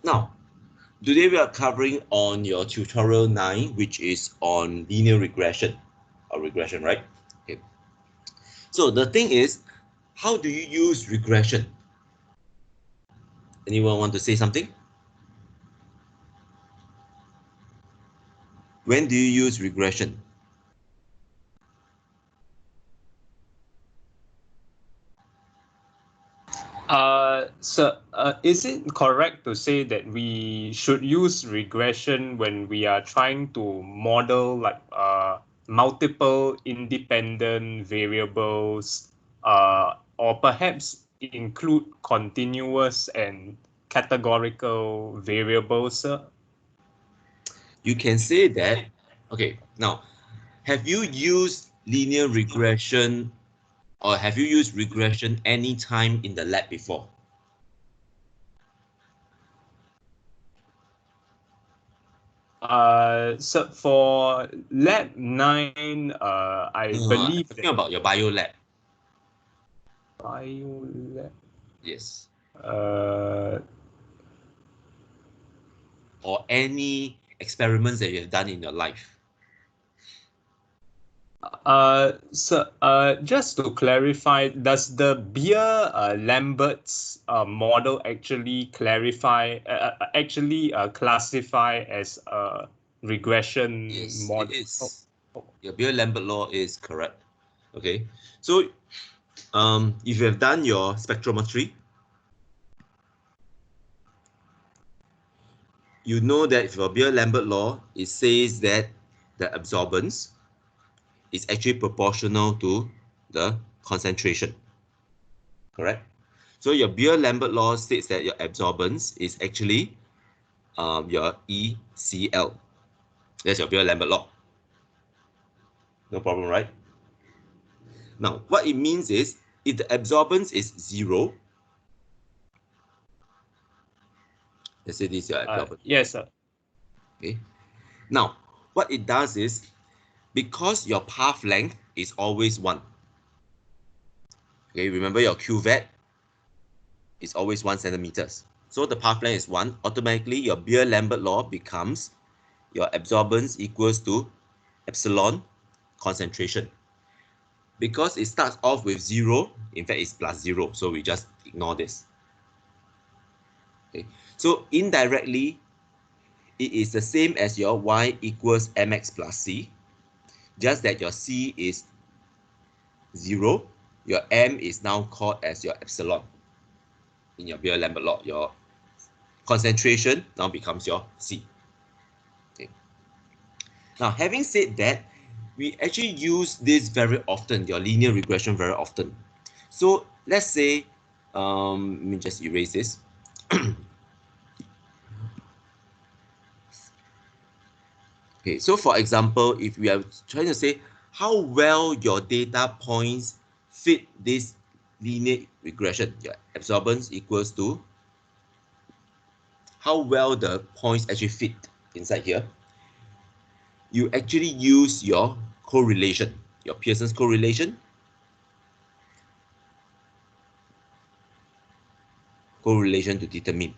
Now, today we are covering on your tutorial 9, which is on linear regression, or regression, right? Okay. So the thing is, how do you use regression? Anyone want to say something? When do you use regression? Is it correct to say that we should use regression when we are trying to model like multiple independent variables, or perhaps include continuous and categorical variables? You can say that. Okay, now, have you used linear regression or have you used regression anytime in the lab before? So for lab 9, I I'm believe talking that about your bio lab. bio lab. Yes. Uh, Or any experiments that you have done in your life. Just to clarify, does the beer Lamberts model actually classify as a regression Yes, it model? is. Oh. Your Beer-Lambert law is correct. Okay, so if you have done your spectrometry, you know that for Beer-Lambert law, it says that the absorbance is actually proportional to the concentration. Correct? So your Beer-Lambert law states that your absorbance is actually your ECl. That's your Beer-Lambert law. No problem, right? Now, what it means is if the absorbance is 0, let's say this is your absorbance. Yes, sir. Okay. Now, what it does is because your path length is always 1. Okay, remember your QVAT is always 1 centimeters. So the path length is 1. Automatically, your Beer-Lambert law becomes your absorbance equals to epsilon concentration. Because it starts off with 0, in fact, it's plus 0. So we just ignore this. Okay. So indirectly, it is the same as your y equals mx plus c, just that your c is 0, your m is now called as your epsilon in your Beer-Lambert law. Your concentration now becomes your c. Okay. Now, having said that, we actually use this very often, your linear regression very often. So let's say, let me just erase this. Okay, so for example, if we are trying to say how well your data points fit this linear regression, your absorbance equals to how well the points actually fit inside here, you actually use your correlation, your Pearson's correlation to determine.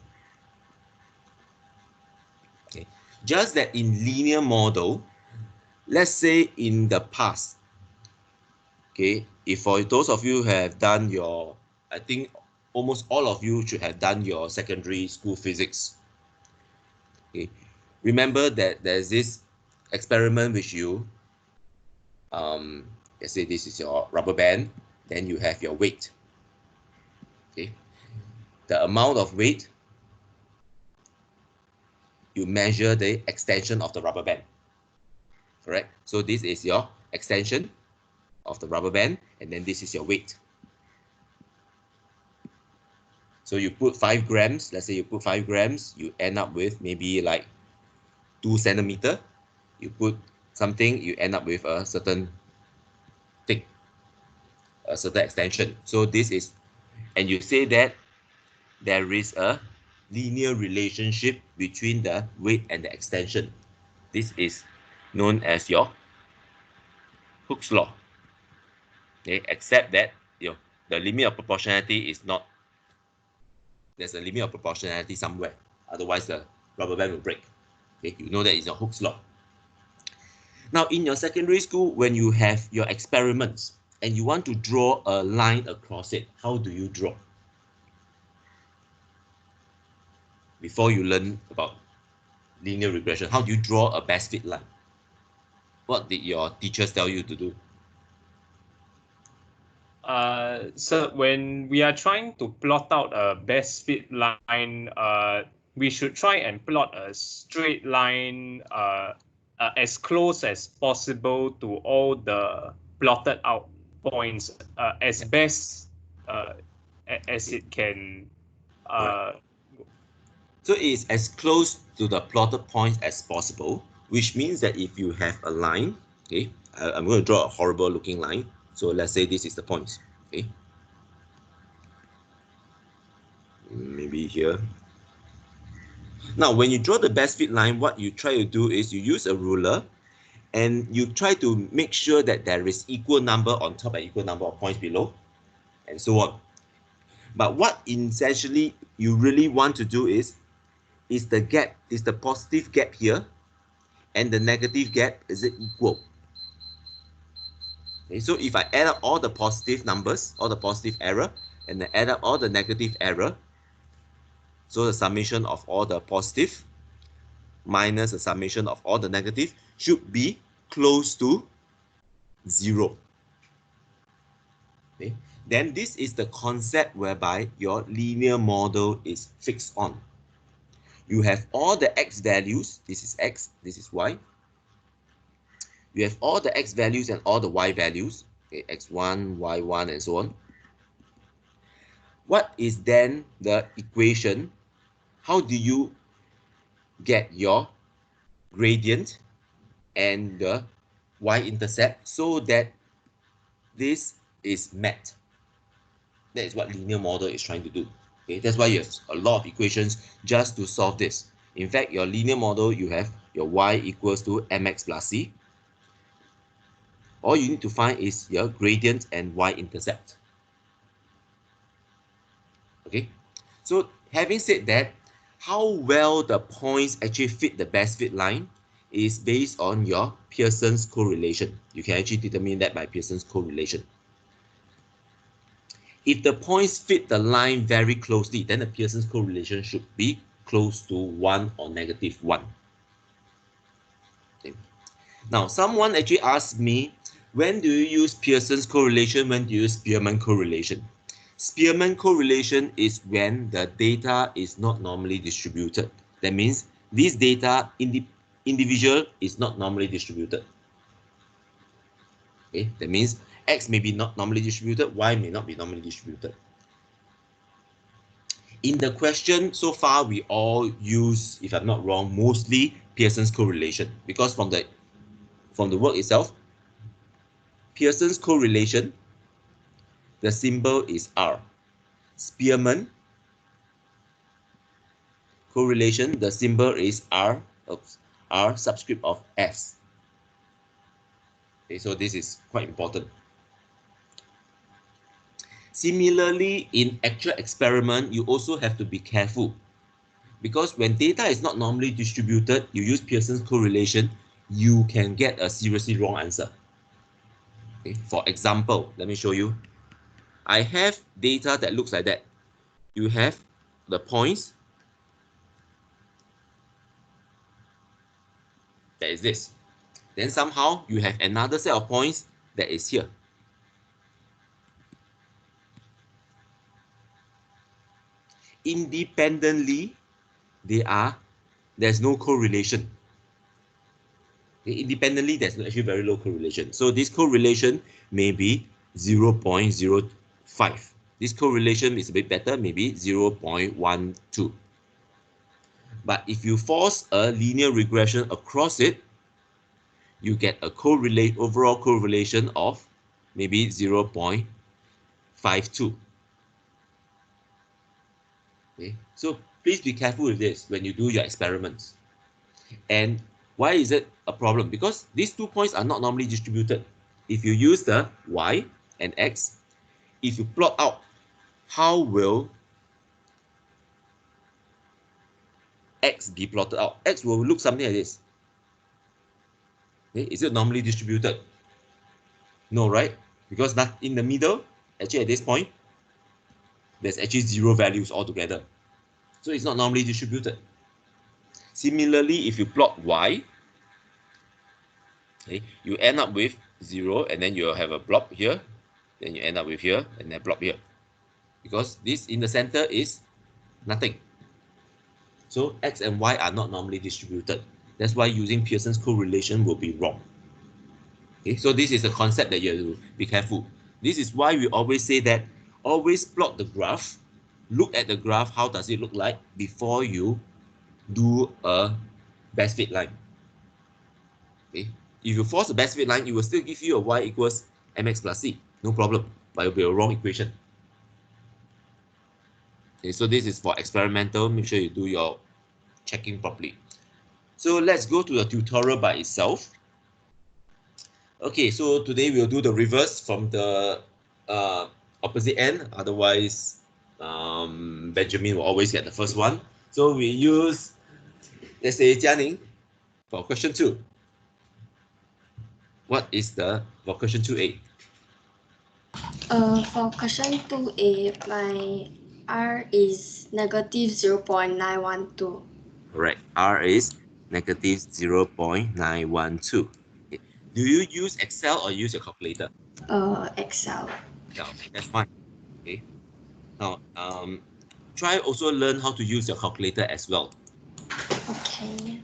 Okay. Just that in linear model, let's say in the past, okay, if for those of you who have done your, I think almost all of you should have done your secondary school physics. Okay, remember that there's this experiment which you, let's say this is your rubber band, then you have your weight. Okay, the amount of weight, you measure the extension of the rubber band. Correct? So this is your extension of the rubber band, and then this is your weight. So you put 5 grams, let's say you put 5 grams, you end up with maybe like 2 centimeter. You put something, you end up with a certain thick, a certain extension. So this is, and you say that there is a linear relationship between the weight and the extension. This is known as your Hooke's law. Okay, except that the limit of proportionality is not, there's a limit of proportionality somewhere. Otherwise, the rubber band will break. Okay, you know that is your Hooke's law. Now, in your secondary school, when you have your experiments and you want to draw a line across it, how do you draw? Before you learn about linear regression, how do you draw a best fit line? What did your teachers tell you to do? So when we are trying to plot out a best fit line, we should try and plot a straight line as close as possible to all the plotted out points as Yeah. best as Okay. it can. All right. Uh, So it is as close to the plotted points as possible, which means that if you have a line, okay, I'm going to draw a horrible looking line. So let's say this is the points, okay, maybe here. Now, when you draw the best fit line, what you try to do is you use a ruler and you try to make sure that there is equal number on top and equal number of points below, and so on. But what essentially you really want to do is the gap, is the positive gap here and the negative gap, is it equal? Okay, so if I add up all the positive numbers, all the positive error, and then add up all the negative error, so the summation of all the positive minus the summation of all the negative should be close to 0. Okay? Then this is the concept whereby your linear model is fixed on. You have all the x values, this is x, this is y. You have all the x values and all the y values, okay, x1, y1, and so on. What is then the equation? How do you get your gradient and the y-intercept so that this is met? That is what linear model is trying to do. Okay, that's why you have a lot of equations just to solve this. In fact, your linear model, you have your y equals to mx plus c. All you need to find is your gradient and y-intercept. Okay, so having said that, how well the points actually fit the best fit line is based on your Pearson's correlation. You can actually determine that by Pearson's correlation. If the points fit the line very closely, then the Pearson's correlation should be close to 1 or -1. Okay. Now, someone actually asked me, when do you use Pearson's correlation? When do you use Spearman correlation? Spearman correlation is when the data is not normally distributed. That means this data individual is not normally distributed. Okay, that means X may be not normally distributed, Y may not be normally distributed. In the question so far, we all use, if I'm not wrong, mostly Pearson's correlation, because from the work itself, Pearson's correlation, the symbol is R. Spearman correlation, the symbol is R, R subscript of S. Okay, so this is quite important. Similarly, in actual experiment, you also have to be careful, because when data is not normally distributed, you use Pearson's correlation, you can get a seriously wrong answer. Okay, for example, let me show you. I have data that looks like that. You have the points, that is this. Then somehow you have another set of points that is here. Independently, there's no correlation. Okay, independently, there's actually very low correlation. So this correlation may be 0.05. This correlation is a bit better, maybe 0.12. But if you force a linear regression across it, you get a overall correlation of maybe 0.52. Okay, so please be careful with this when you do your experiments. And why is it a problem? Because these 2 points are not normally distributed. If you use the y and x, if you plot out how will X be plotted out, X will look something like this. Okay, is it normally distributed? No, right? Because not in the middle, actually at this point, there's actually 0 values altogether. So it's not normally distributed. Similarly, if you plot Y, okay, you end up with 0, and then you'll have a blob here, then you end up with here, and then blob here. Because this in the center is nothing. So X and Y are not normally distributed. That's why using Pearson's correlation will be wrong. Okay, so this is a concept that you have to be careful. This is why we always say that always plot the graph, look at the graph, how does it look like before you do a best fit line. Okay, if you force a best fit line, it will still give you a y equals mx plus c, no problem, but it will be a wrong equation. Okay, so this is for experimental. Make sure you do your checking properly. So let's go to the tutorial by itself. Okay, so today we'll do the reverse from the opposite end. Otherwise, Benjamin will always get the first one. So we use, let's say, Jianing for question 2. What is the, for question 2A? For question 2A, my R is negative 0.912. Correct. R is negative 0.912. Okay. Do you use Excel or use your calculator? Excel. Yeah, that's fine. Okay. Now, try also learn how to use your calculator as well. Okay.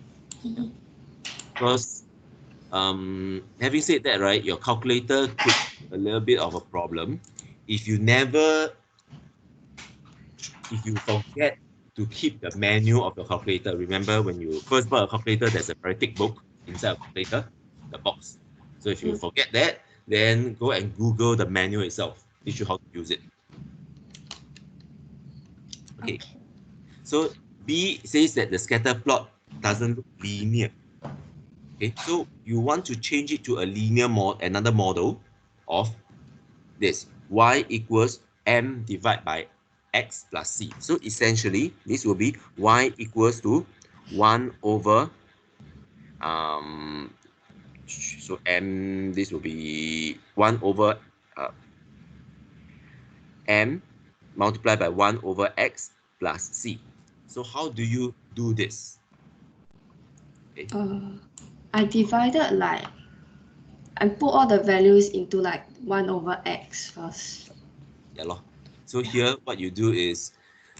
Because having said that, right, your calculator could be a little bit of a problem if you forget to keep the manual of your calculator. Remember when you first buy a calculator, there's a very thick book inside a calculator, the box. So if you forget that, then go and Google the manual itself. Teach you how to use it. Okay. So B says that the scatter plot doesn't look linear. Okay, so you want to change it to a linear another model of this y equals m divided by x plus c. So essentially, this will be y equals to 1 over so m, this will be 1 over m multiplied by 1 over x plus c. So how do you do this? Okay. I divided like, I put all the values into like 1 over x first. Yeah, lor. So here what you do is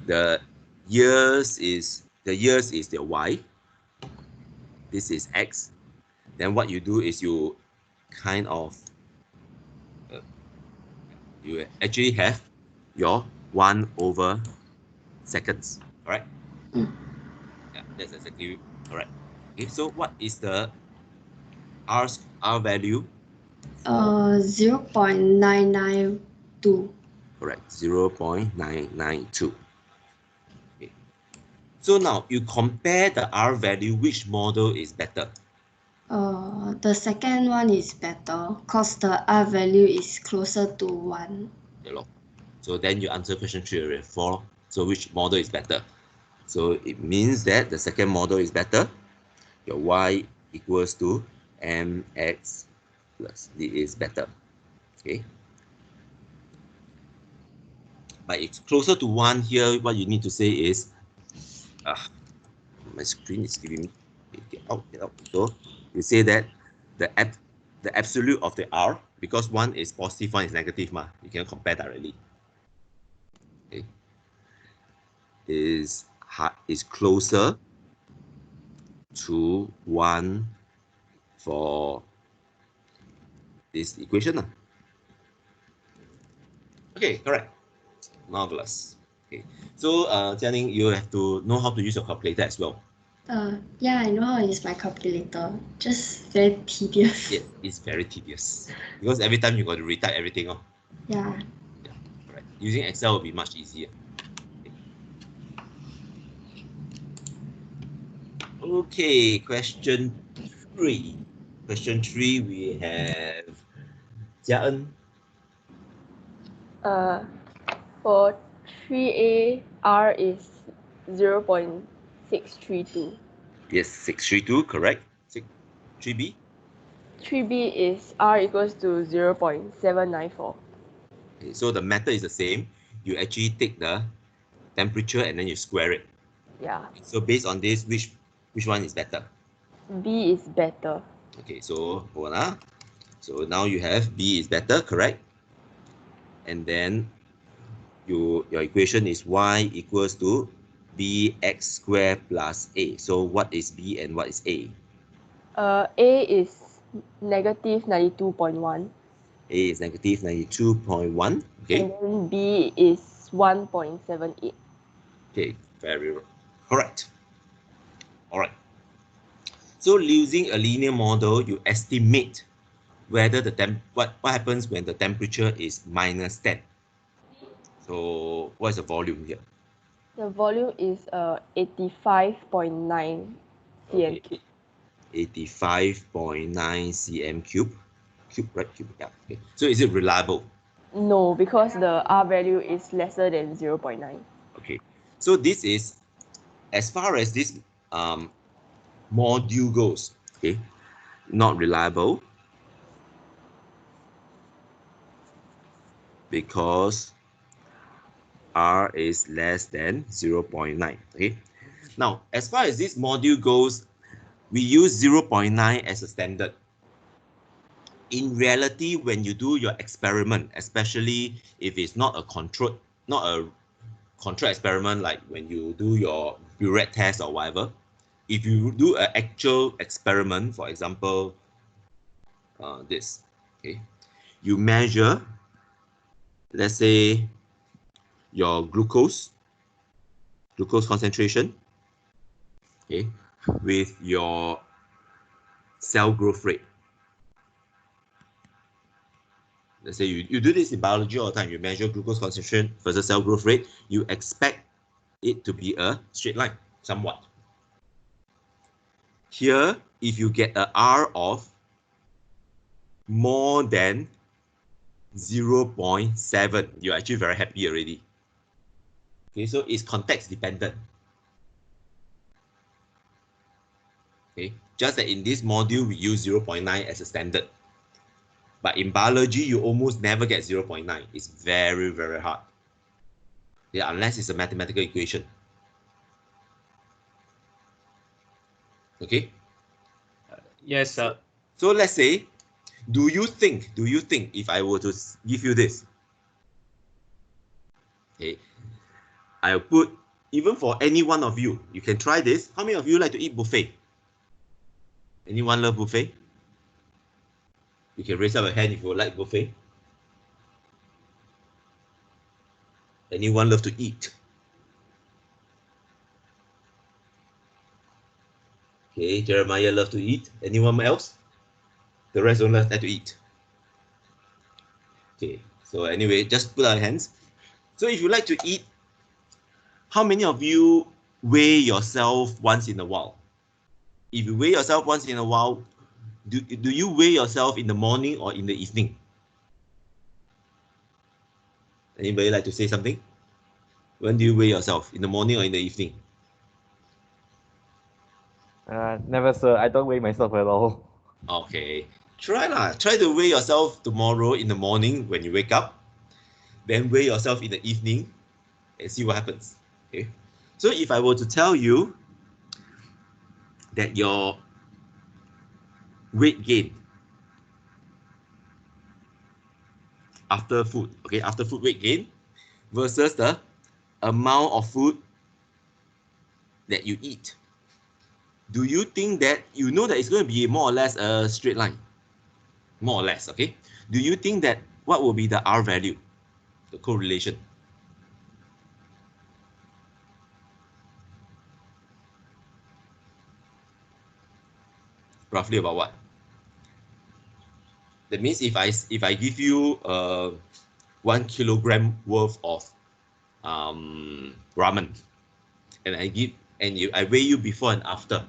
the years is the y, this is x. Then what you do is you kind of you actually have your 1 over seconds. Correct? Yeah, that's exactly correct. Okay, so what is the r value? 0.992. Correct, 0.992. Okay. So now you compare the r value, which model is better? The second one is better because the R value is closer to 1. Yeah, so then you answer question 3 already. 4. So which model is better? So it means that the second model is better. Your y equals to mx plus d is better. Okay. But it's closer to 1 here. What you need to say is, my screen is giving me, get out. So you say that the absolute of the r, because one is positive, one is negative, you can compare directly. Okay. Is closer to 1 for this equation. Okay, correct. Marvelous. Okay, so Jianing, you have to know how to use your calculator as well. Yeah, I know how to use my calculator. Just very tedious. Yes, it's very tedious because every time you got to retype everything. Yeah. Yeah, correct. Using Excel will be much easier. Okay, question 3. Question 3, we have Jia En. For 3A, R is 0.6. 632. Yes, 632, correct. 3b. 3b is R equals to 0.794. Okay, so the method is the same. You actually take the temperature and then you square it. Yeah. So based on this, which one is better? B is better. Okay, so hold on. So now you have B is better, correct? And then your equation is y equals to bx squared plus a. So what is b and what is a? A is negative 92.1. A is negative 92.1. Okay, And then B is 1.78. okay, very correct. All right. So using a linear model, you estimate whether what happens when the temperature is minus 10. So what is the volume here? The volume is 85.9 cm Okay, cube. 85.9 cm cube. Cube, right? Cube, yeah. Okay. So is it reliable? No, because the R value is lesser than 0.9. Okay. So this is, as far as this module goes, okay, not reliable because R is less than 0.9. Okay. Now, as far as this module goes, we use 0.9 as a standard. In reality, when you do your experiment, especially if it's not a controlled experiment, like when you do your burette test or whatever, if you do an actual experiment, for example, this, okay, you measure, let's say, your glucose concentration, okay, with your cell growth rate. Let's say you do this in biology all the time. You measure glucose concentration versus cell growth rate. You expect it to be a straight line, somewhat. Here, if you get a R of more than 0.7, you're actually very happy already. Okay, so it's context dependent. Okay, just that in this module, we use 0.9 as a standard. But in biology, you almost never get 0.9. It's very, very hard. Yeah, unless it's a mathematical equation. Okay. Yes, sir. So let's say, do you think if I were to give you this, okay, I'll put, even for any one of you, you can try this. How many of you like to eat buffet? Anyone love buffet? You can raise up a hand if you like buffet. Anyone love to eat? Okay, Jeremiah love to eat. Anyone else? The rest don't like to eat. Okay, so anyway, just put our hands. So if you like to eat, how many of you weigh yourself once in a while? If you weigh yourself once in a while, do you weigh yourself in the morning or in the evening? Anybody like to say something? When do you weigh yourself? In the morning or in the evening? Never, sir. I don't weigh myself at all. Okay. Try lah. Try to weigh yourself tomorrow in the morning when you wake up. Then weigh yourself in the evening and see what happens. Okay. So if I were to tell you that your weight gain after food, okay, after food weight gain versus the amount of food that you eat, do you think that you know that it's going to be more or less a straight line? More or less, okay? Do you think that what will be the R value, the correlation? Roughly about what? That means if I give you 1 kilogram worth of ramen, and I weigh you before and after,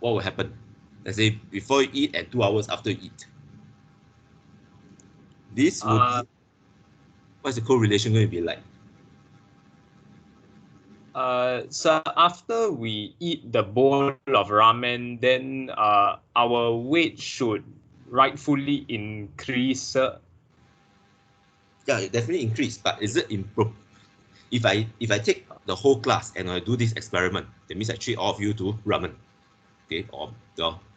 what will happen? Let's say before you eat and 2 hours after you eat. This will be, what's the correlation going to be like? So after we eat the bowl of ramen, then our weight should rightfully increase. Yeah, it definitely increase, but is it improve? If I take the whole class and I do this experiment, that means I treat all of you to ramen, okay, or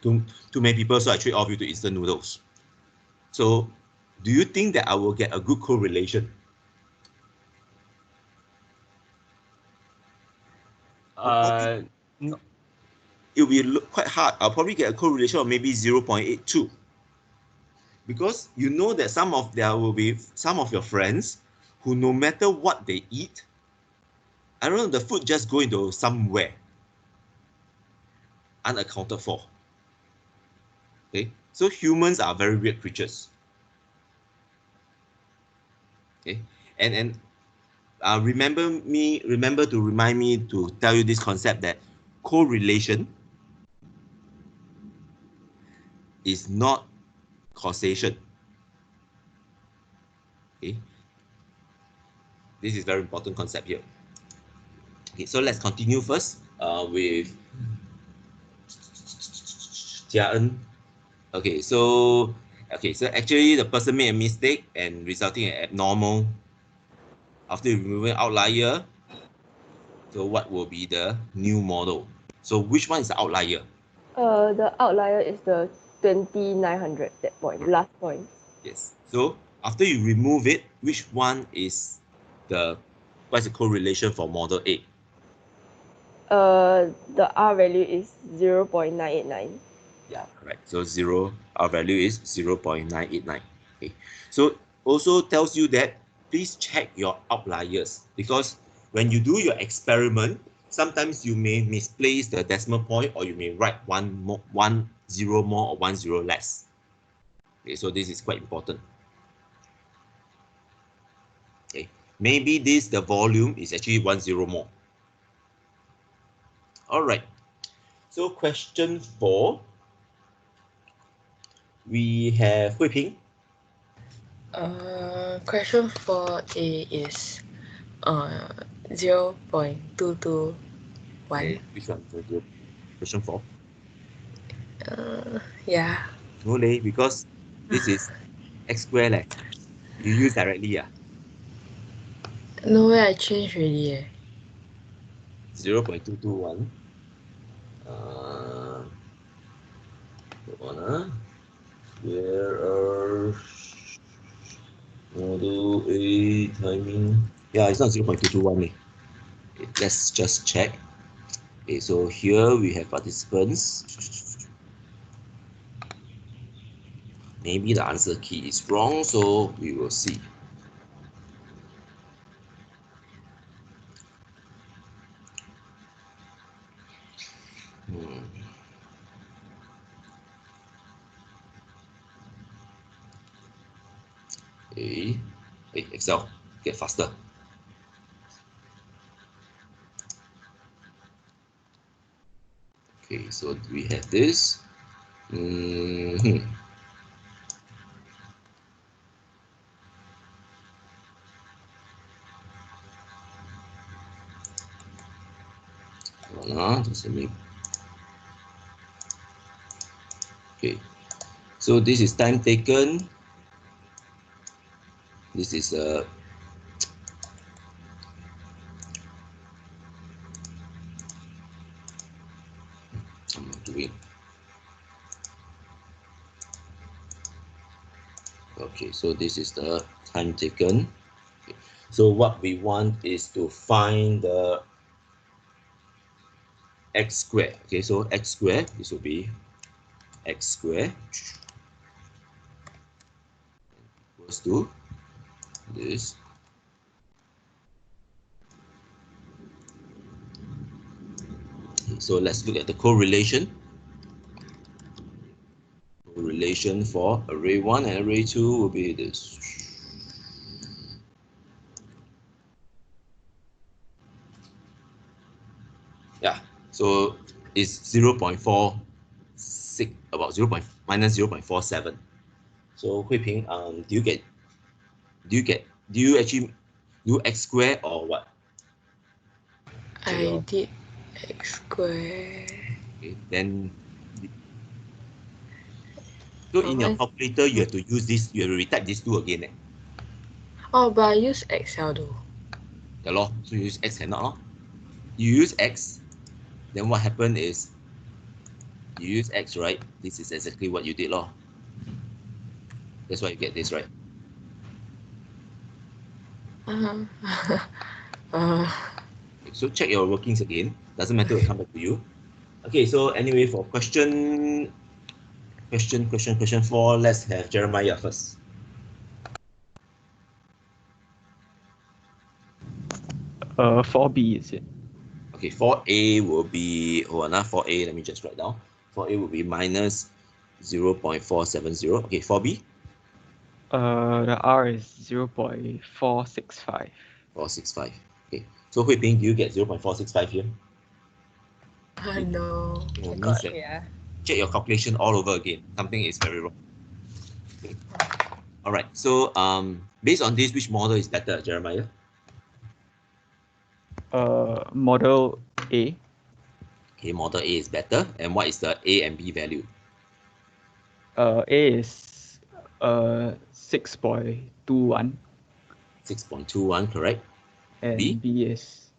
too many people, so I treat all of you to instant noodles. So, do you think that I will get a good correlation? No, It will be quite hard. I'll probably get a correlation of maybe 0.82, because you know that there will be some of your friends who, no matter what they eat, I don't know, the food just go into somewhere unaccounted for. Okay, so humans are very weird creatures. Okay, and remember to remind me to tell you this concept that correlation is not causation. Okay, this is very important concept here. Okay, so let's continue first with Jiaen. Okay, so actually the person made a mistake and resulting in abnormal. After removing outlier, so what will be the new model? So which one is the outlier? The outlier is the 2900, that point, last point. Yes. So after you remove it, which one is what's the correlation for model A? The R value is 0.989. Yeah, correct. So our value is 0.989. Okay. So also tells you that please check your outliers, because when you do your experiment, sometimes you may misplace the decimal point, or you may write one zero more or 1 0 less. Okay, so this is quite important. Okay, maybe the volume is actually 1 0 more. All right. So question 4, we have Hui Ping. Question 4A is 0.221. Okay, which one? Question 4. Yeah. No leh, because this is X square leh. You use directly No way, I changed already. 0.221. Hold on. There are model A timing. Yeah, it's not 0.221 leh. Okay, let's just check. Okay, so here we have participants. Maybe the answer key is wrong, so we will see. Okay, hey, Excel, get faster. Okay, so we have this. Just let me. Okay, so this is time taken. This is I'm doing. Okay, so this is the time taken. Okay. So what we want is to find the x squared. Okay, so x squared, this will be x squared equals to this. So let's look at the correlation. Correlation for array 1 and array 2 will be this. Yeah, so it's 0.46, about minus 0.47. So Hui Ping, do you actually do x square or what? I did X square. Okay, then so in your calculator you have to use this, you have to retype these two again. Oh, but I use Excel though. Yeah, lor. So you use X cannot lor. You use X, then what happened is you use X, right? This is exactly what you did lor. That's why you get this, right? So check your workings again. Doesn't matter, we'll come back to you. Okay, so anyway, for question 4, let's have Jeremiah first. 4B is it? Okay, 4A will be, hold on, 4A, let me just write down. 4A will be minus 0.470. Okay, 4B? The R is 0.465. 465. Okay, so Hui Ping, do you get 0.465 here? No. Oh, I means got that here. check your calculation all over again. Something is very wrong. Okay. All right, so based on this, which model is better, Jeremiah? Model A. Okay, model A is better. And what is the A and B value? A is 6.21 6.21, correct? and B? B is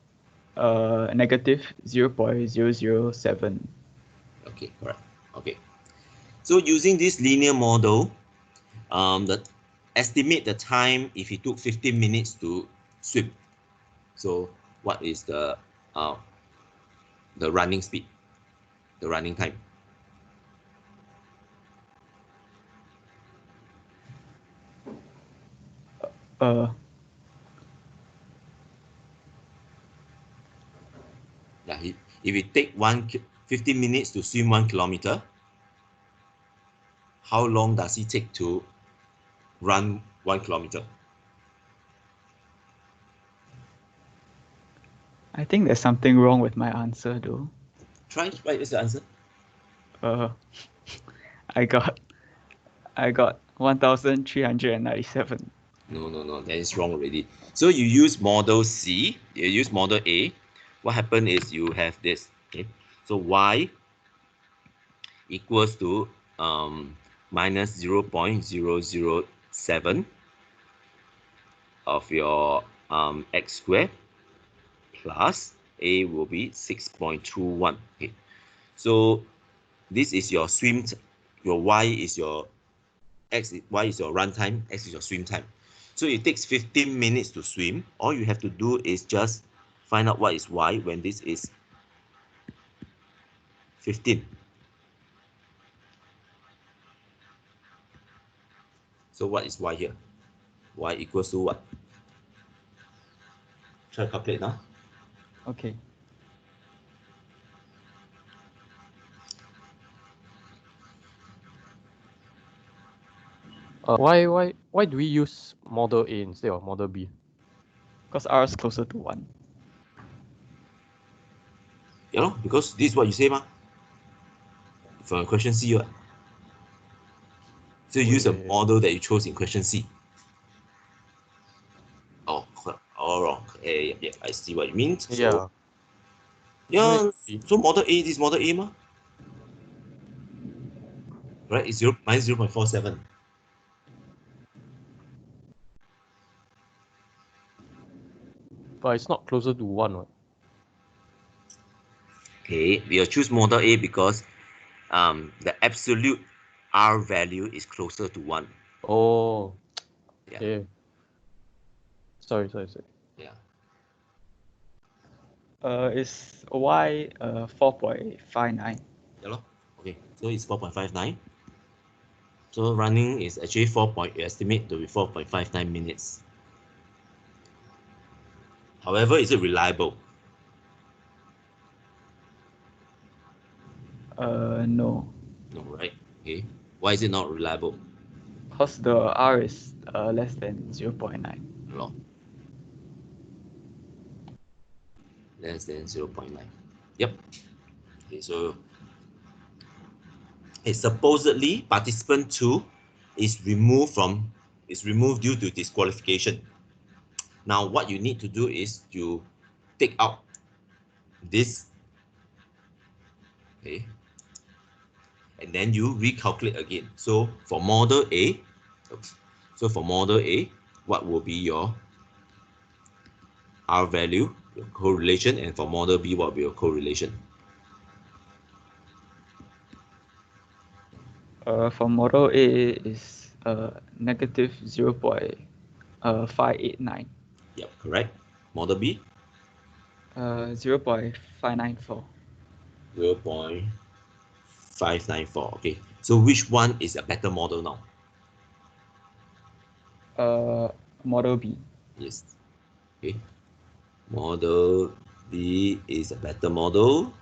negative 0.007. Okay, correct. Okay. So using this linear model, estimate the time if it took 15 minutes to swim. So what is the running speed, the running time? Yeah, if it take 15 minutes to swim 1 kilometer, how long does it take to run 1 kilometer? I think there's something wrong with my answer though. Try, right, is the answer. I got 1,397. No, that is wrong already. So you use model C, you use model A. What happened is you have this. Okay, so y equals to minus 0.007 of your x squared plus A will be 6.21. Okay, so this is your swim, your y is your y is your run time, x is your swim time. So it takes 15 minutes to swim. All you have to do is just find out what is y when this is 15. So what is y here? Y equals to what? Try to calculate now. Okay. Why do we use model A instead of model B? Because R is closer to 1. Yeah, because this is what you say, ma. From question C, what? So you use a model that you chose in question C. Oh, all wrong. Yeah, I see what you mean. So, yeah, so model A, this model A, ma. Right, it's minus 0.47. But it's not closer to 1, right? Okay, we'll choose model A because the absolute R value is closer to 1. Oh, Yeah. okay. Sorry. Yeah. Is Y 4.59. Yeah, okay, so it's 4.59. So running is actually you estimate to be 4.59 minutes. However, is it reliable? No. No, right? Okay. Why is it not reliable? Because the R is less than 0.9. No. Less than 0.9. Yep. Okay, so supposedly participant 2 is removed due to disqualification. Now what you need to do is you take out this, okay, and then you recalculate again. So for model A, oops, so for model A, what will be your R value, your correlation, and for model B, what will be your correlation? For model A is negative 0.589. Yep, correct. Model B, 0.594. 0.594. Okay, so which one is a better model now? Model B. Yes. Okay. Model B is a better model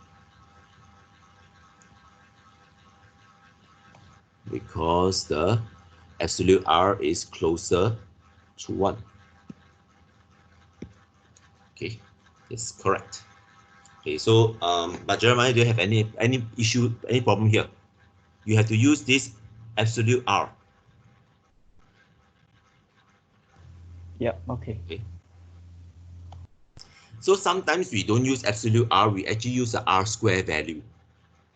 because the absolute R is closer to 1. Okay, it's correct. Okay, so but Jeremiah, do you have any issue, any problem here? You have to use this absolute R. Yep, okay. Okay. So sometimes we don't use absolute R, we actually use the R square value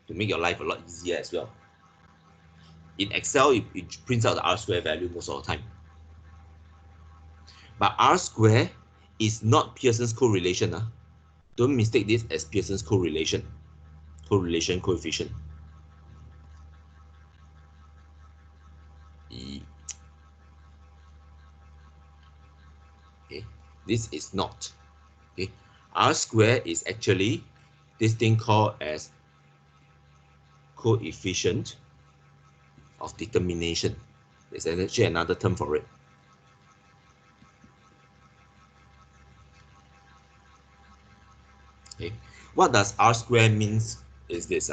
to make your life a lot easier as well. In Excel, it prints out the R square value most of the time. But R square is not Pearson's correlation. Don't mistake this as Pearson's correlation coefficient. Okay, this is not. Okay, R square is actually this thing called as coefficient of determination. There's actually another term for it. Okay, what does R square means is this.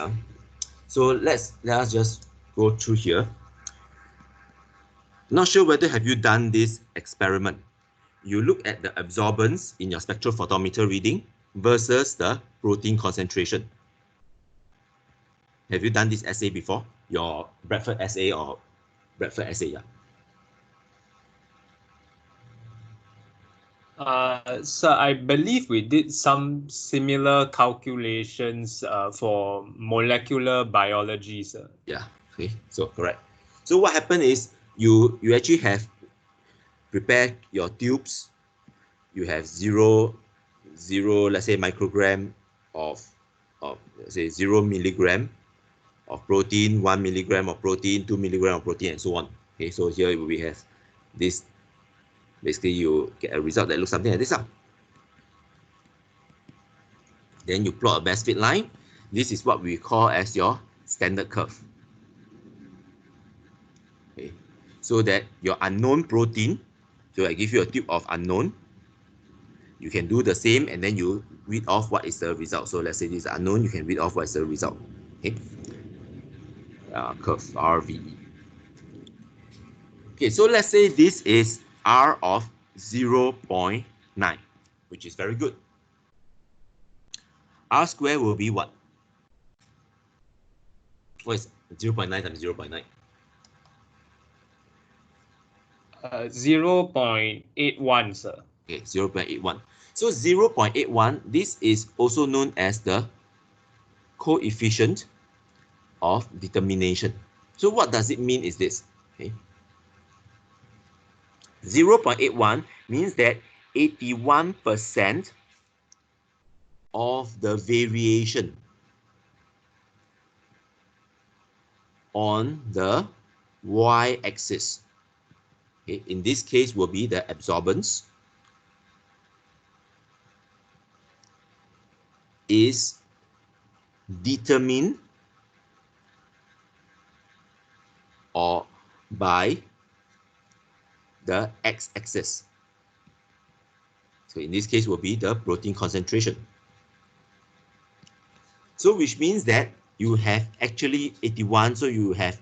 So let us just go through here. Not sure whether have you done this experiment. You look at the absorbance in your spectrophotometer reading versus the protein concentration. Have you done this assay before? Your Bradford assay or Bradford assay, yeah. So I believe we did some similar calculations for molecular biology, sir. Yeah, okay, so correct. So what happened is you actually have prepared your tubes. You have zero, let's say microgram of let's say 0 milligram of protein, 1 milligram of protein, 2 milligram of protein, and so on. Okay, so here we have this. Basically, you get a result that looks something like this. Then you plot a best fit line. This is what we call as your standard curve. Okay, so that your unknown protein, so I give you a tube of unknown, you can do the same and then you read off what is the result. So let's say this is unknown, you can read off what is the result. Okay, curve RVE. Okay, so let's say this is R of 0.9, which is very good. R square will be what? What is 0.9 times 0.9? 0.81, sir. Okay, 0.81. So 0.81, this is also known as the coefficient of determination. So what does it mean is this? Okay, 0.81 means that 81% of the variation on the y-axis, okay, in this case will be the absorbance, is determined or by the x-axis. So in this case will be the protein concentration. So which means that you have actually 81, so you have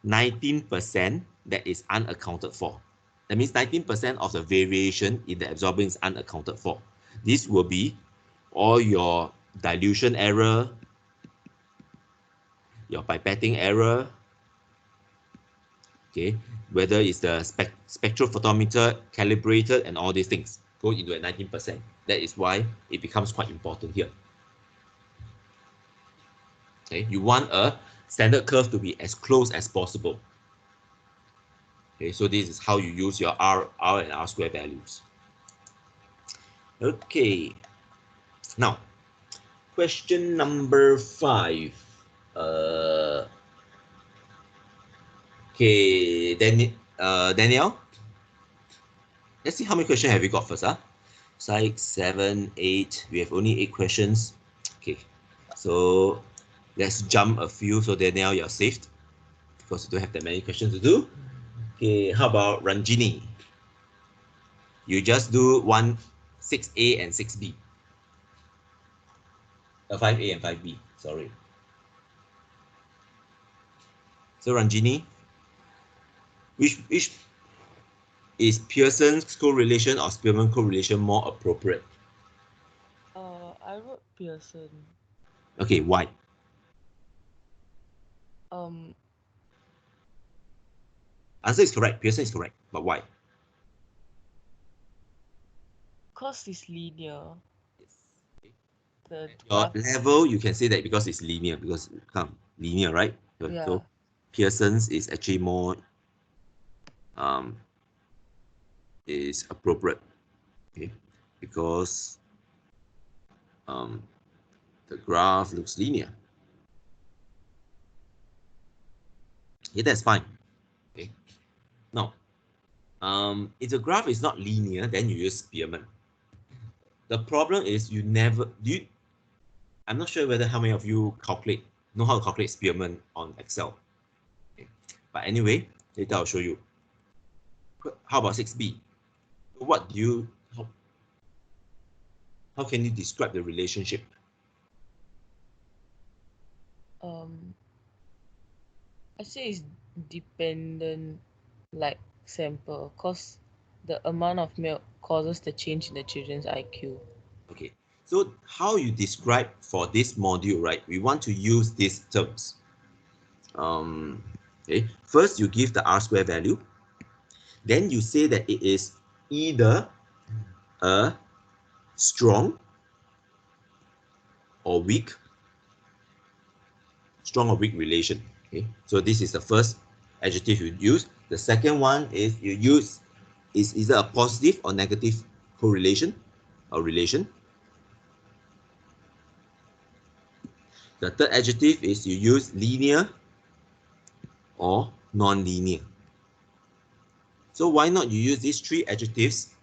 19% that is unaccounted for. That means 19% of the variation in the absorbance is unaccounted for. This will be all your dilution error, your pipetting error, okay, whether it's the spectrophotometer calibrated and all these things go into a 19%. That is why it becomes quite important here. Okay, you want a standard curve to be as close as possible. Okay, so this is how you use your R and R square values. Okay, now question number 5. Okay, Danielle, let's see how many questions have we got first. 6, 7, 8. We have only 8 questions. Okay, so let's jump a few so Danielle, you're saved because you don't have that many questions to do. Okay, how about Ranjini? You just do 6A and 6B. 5A and 5B, sorry. So Ranjini, which is Pearson's correlation or Spearman correlation more appropriate? I wrote Pearson. Okay, why? Answer is correct. Pearson is correct, but why? Cause it's linear. The Your graph, level, you can say that because it's linear, because linear, right? yeah. So Pearson's is actually more is appropriate, okay, because the graph looks linear. Yeah, that's fine. Okay. Now, if the graph is not linear, then you use Spearman. The problem is you never do. I'm not sure whether how many of you know how to calculate Spearman on Excel. Okay. But anyway, later I'll show you. How about 6B? What do you how can you describe the relationship? I say it's dependent, like sample, cause the amount of milk causes the change in the children's IQ. Okay, so how you describe for this module, right? We want to use these terms. Okay, first you give the R square value, then you say that it is either a strong or weak relation. Okay, so this is the first adjective you use. The second one is you use is either a positive or negative correlation or relation. The third adjective is you use linear or non-linear. So why not you use these 3 adjectives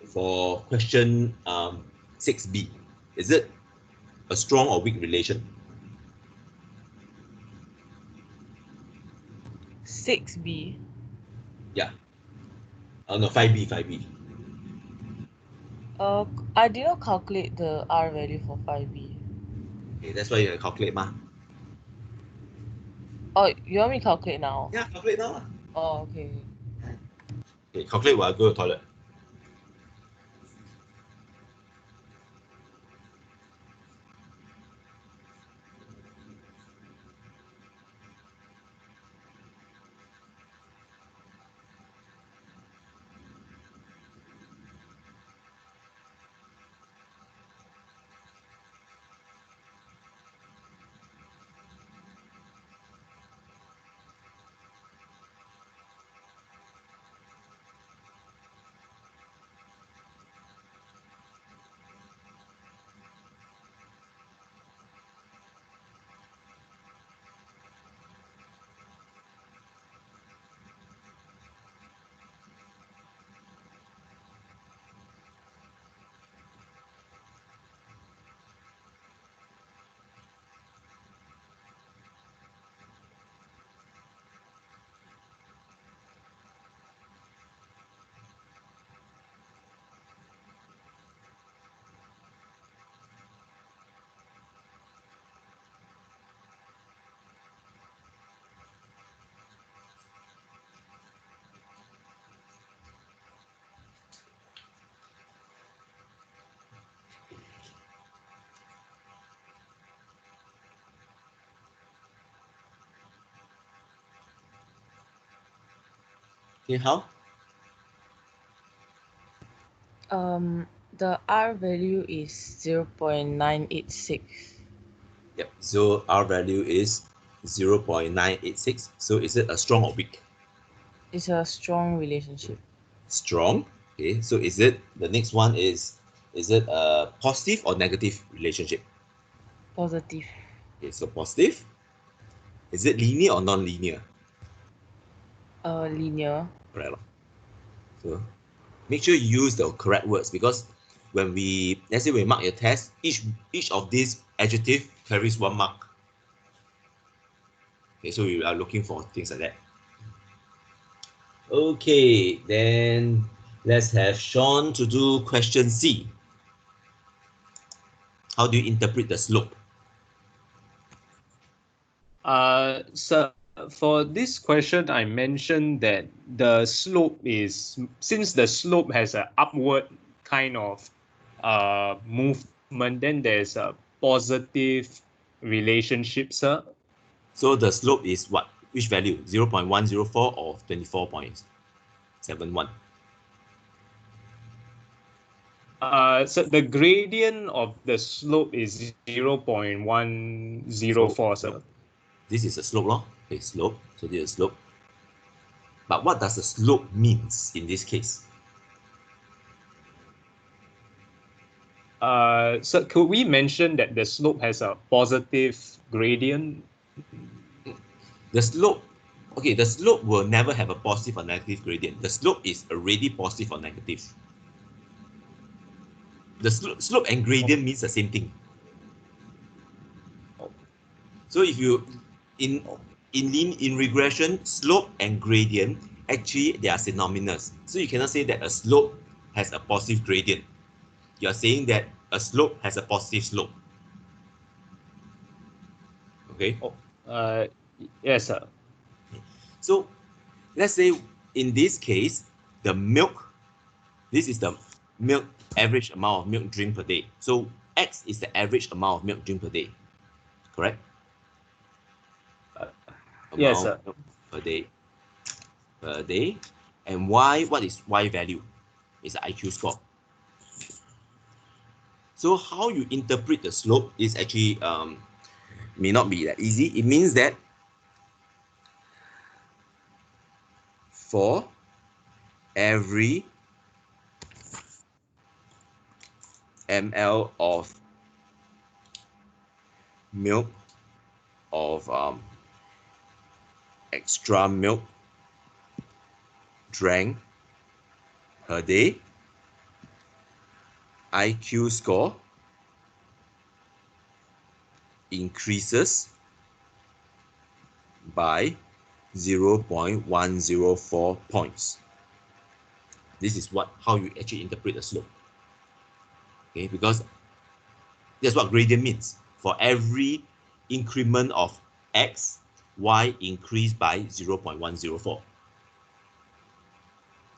for question 6B? Is it a strong or weak relation? 6B. Yeah. Oh no, 5B, 5B. I did not calculate the R value for 5B. Okay, that's why you calculate ma. Oh, you want me to calculate now? Yeah, calculate now. Oh, okay. Okay, calculate while I go to the toilet. Okay, how? The R value is 0.986. Yep. So R value is 0.986. So is it a strong or weak? It's a strong relationship. Strong. Okay. So is it the next one is it a positive or negative relationship? Positive. Okay. So positive. Is it linear or non-linear? Linear. Correct. So make sure you use the correct words, because when we, let's say we mark your test, each of these adjective carries 1 mark. Okay, so we are looking for things like that. Okay, then let's have Sean to do question C. How do you interpret the slope? So for this question, I mentioned that the slope is, since the slope has an upward kind of movement, then there's a positive relationship, sir. So the slope is what? Which value? 0.104 or 24.71? So the gradient of the slope is 0.104, sir. This is a slope law. Okay, slope. So this is slope. But what does the slope means in this case? So could we mention that the slope has a positive gradient? The slope, okay, the slope will never have a positive or negative gradient. The slope is already positive or negative. The slope and gradient means the same thing. So if you in regression, slope and gradient actually they are synonymous. So you cannot say that a slope has a positive gradient. You are saying that a slope has a positive slope. Okay. Yes, sir. So let's say in this case, the milk, this is the milk average amount of milk drink per day. So X is the average amount of milk drink per day, correct? Yes, sir. Per day, and Y, what is Y value? It's the IQ score. So how you interpret the slope is actually may not be that easy. It means that for every ml of milk of extra milk drank per day, IQ score increases by 0.104 points. This is how you actually interpret the slope. Okay, because that's what gradient means. For every increment of x, y increase by 0.104.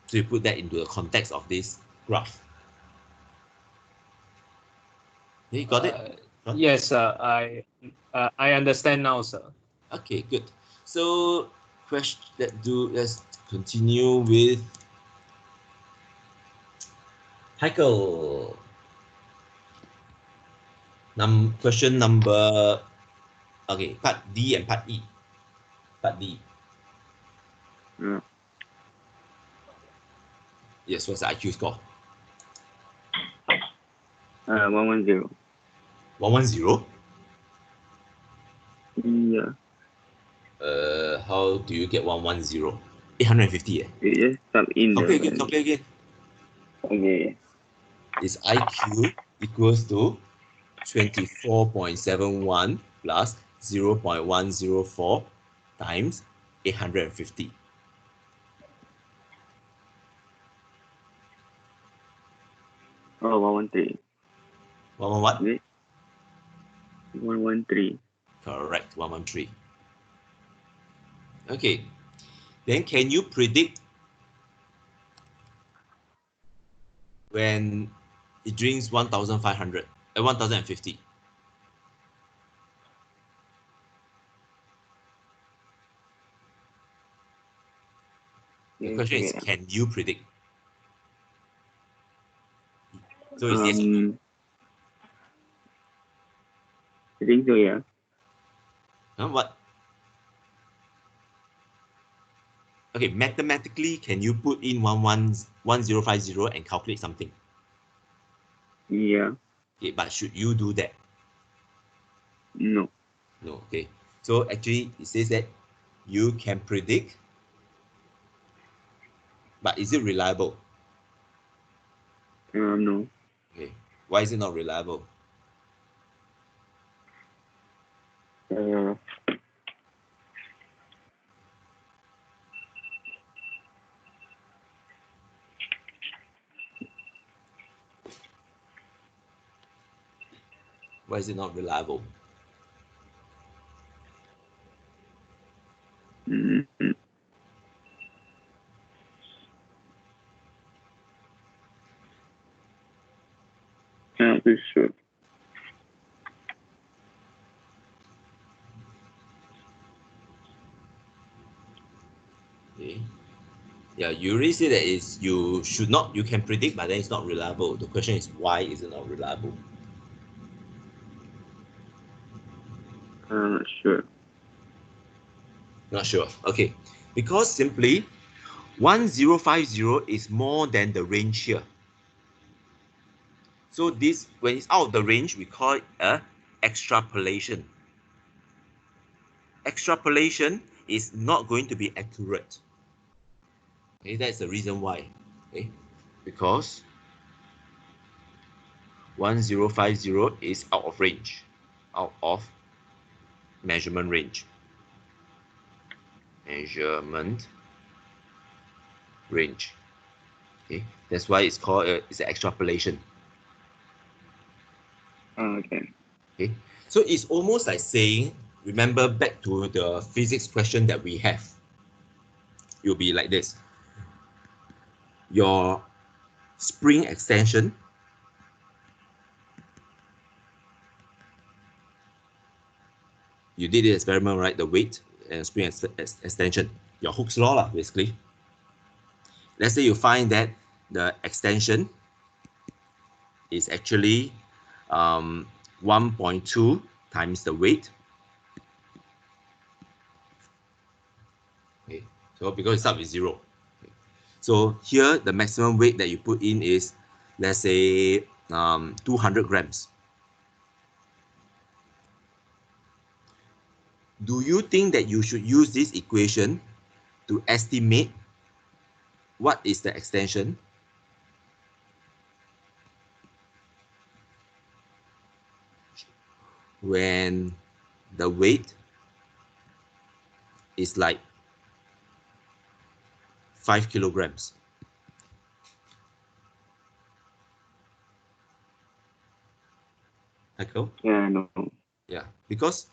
So you put that into the context of this graph. Okay, you got it? Yes, sir. I understand now, sir. Okay, good. So let's continue with Heikel. Question number, okay, part D and part E. Part D. Yes, what's the IQ score? 110. 110? Yeah. How do you get 110? 850 eh? You just sub in the Calculate again, value. calculate again. Okay. Is IQ equals to 24.71 plus 0.104 times 850. Oh, 113. What? Is it? 113. Correct, 113. Okay, then can you predict when it drinks 1,500, 1,050? The question is, can you predict? So it's yes or no? I think so, yeah. What? Okay, mathematically, can you put in 1050 and calculate something? Yeah. Okay, but should you do that? No. No. Okay. So actually, it says that you can predict, but is it reliable? No. Okay. Why is it not reliable? Uh, Why is it not reliable? mm, not too sure. Okay. Yeah, you already say that is you should not, you can predict, but then it's not reliable. The question is why is it not reliable? I'm not sure. Not sure. Okay. Because simply 1050 is more than the range here. So this, when it's out of the range, we call it a extrapolation. Extrapolation is not going to be accurate. Okay, that's the reason why. Okay, because 1050 is out of range, out of measurement range. Measurement range. Okay, that's why it's called it's an extrapolation. Okay. Okay, so it's almost like saying, remember back to the physics question that we have. It'll be like this. Your spring extension you did the experiment, right? The weight and spring extension, your Hooke's law, lah, basically. Let's say you find that the extension is actually 1.2 times the weight. Okay, so because it starts with 0. Okay. So here, the maximum weight that you put in is, let's say, 200 grams. Do you think that you should use this equation to estimate what is the extension when the weight is like 5 kilograms? Michael? Yeah, no. Yeah, because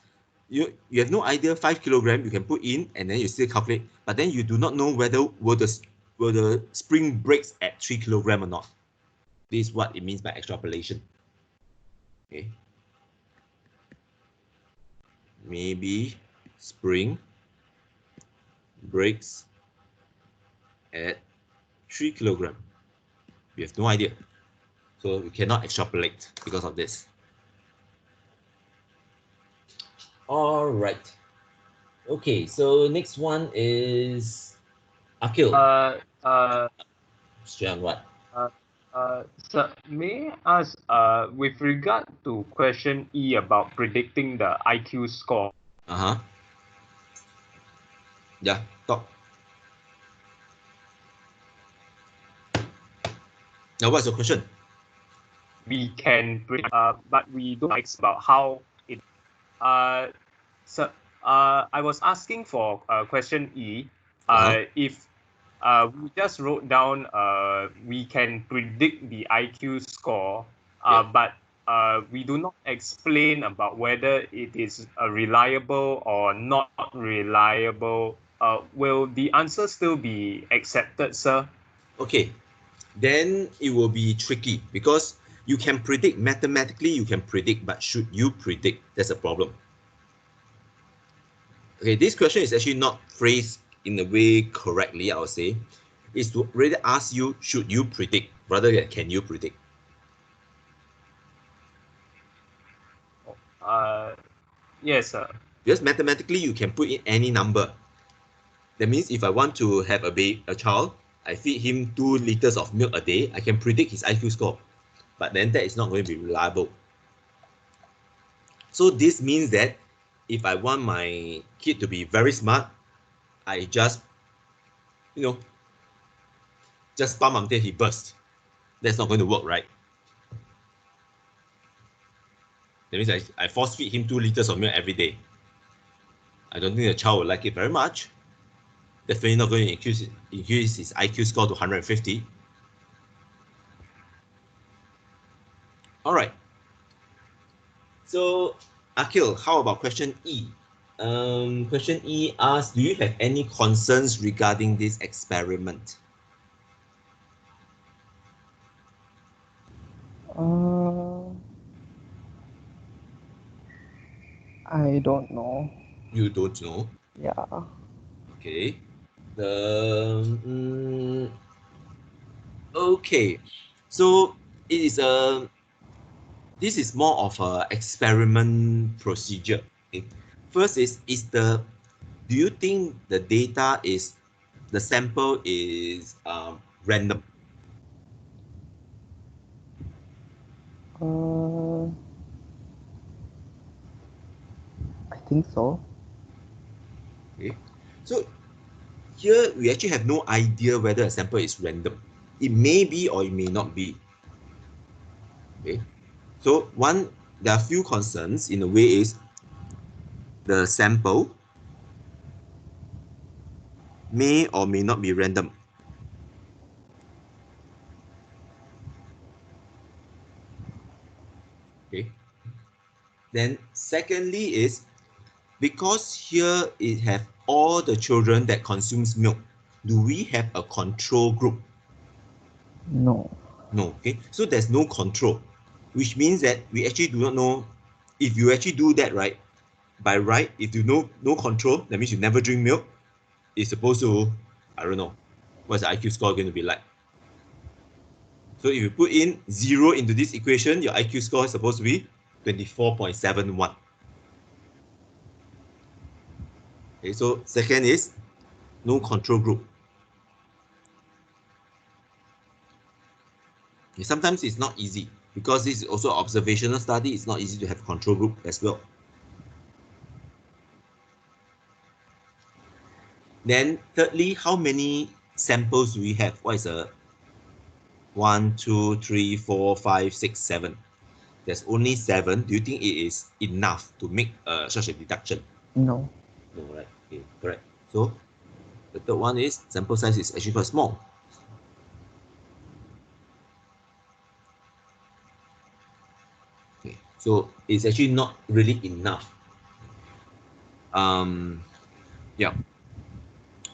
you have no idea 5 kilogram you can put in and then you still calculate, but then you do not know whether will the spring breaks at 3 kilogram or not. This is what it means by extrapolation. Okay. Maybe spring breaks at 3 kilogram. We have no idea. So we cannot extrapolate because of this. All right. Okay, so next one is Akil. Straight on what? Sir, may I ask, with regard to question E about predicting the IQ score, Uh-huh. Yeah, talk. Now, what's your question? we can predict, but we don't know about how it. So, I was asking for question E. If we just wrote down, we can predict the IQ score, Yep. but we do not explain about whether it is reliable or not reliable. Will the answer still be accepted, sir? Okay, then it will be tricky because you can predict mathematically, you can predict, but should you predict? That's a problem. Okay, this question is actually not phrased in a way correctly, I would say. It's to really ask you, should you predict, rather than can you predict? Yes, sir. Because mathematically, you can put in any number. That means if I want to have a child, I feed him 2 liters of milk a day, I can predict his IQ score. But then that is not going to be reliable. So this means that if I want my kid to be very smart, I just, just pump until he bursts. That's not going to work, right? That means I force feed him 2 liters of milk every day. I don't think the child will like it very much. Definitely not going to increase his IQ score to 150. All right. So, Akhil, how about question E? Question E asks, do you have any concerns regarding this experiment? I don't know. You don't know. Yeah. Okay. Okay. So it is this is more of a experiment procedure. Okay. First do you think the data is, the sample is random? I think so. Okay. So here we actually have no idea whether a sample is random. It may be or it may not be. Okay. So there are few concerns in a way is the sample may or may not be random. Okay. Then secondly is because here it have all the children that consumes milk, do we have a control group? No. No. Okay. So there's no control, which means that we actually do not know if you actually do that, right? By right, if you know no control, that means you never drink milk. It's supposed to, I don't know, what's the IQ score going to be like? So if you put in 0 into this equation, your IQ score is supposed to be 24.71. Okay, so second is no control group. Okay, sometimes it's not easy because this is also an observational study. It's not easy to have control group as well. Then thirdly, how many samples do we have? What is a 1, 2, 3, 4, 5, 6, 7? There's only 7. Do you think it is enough to make such a deduction? No. No, right? Okay, correct. So the third one is sample size is actually quite small. Okay, so it's actually not really enough. Yeah.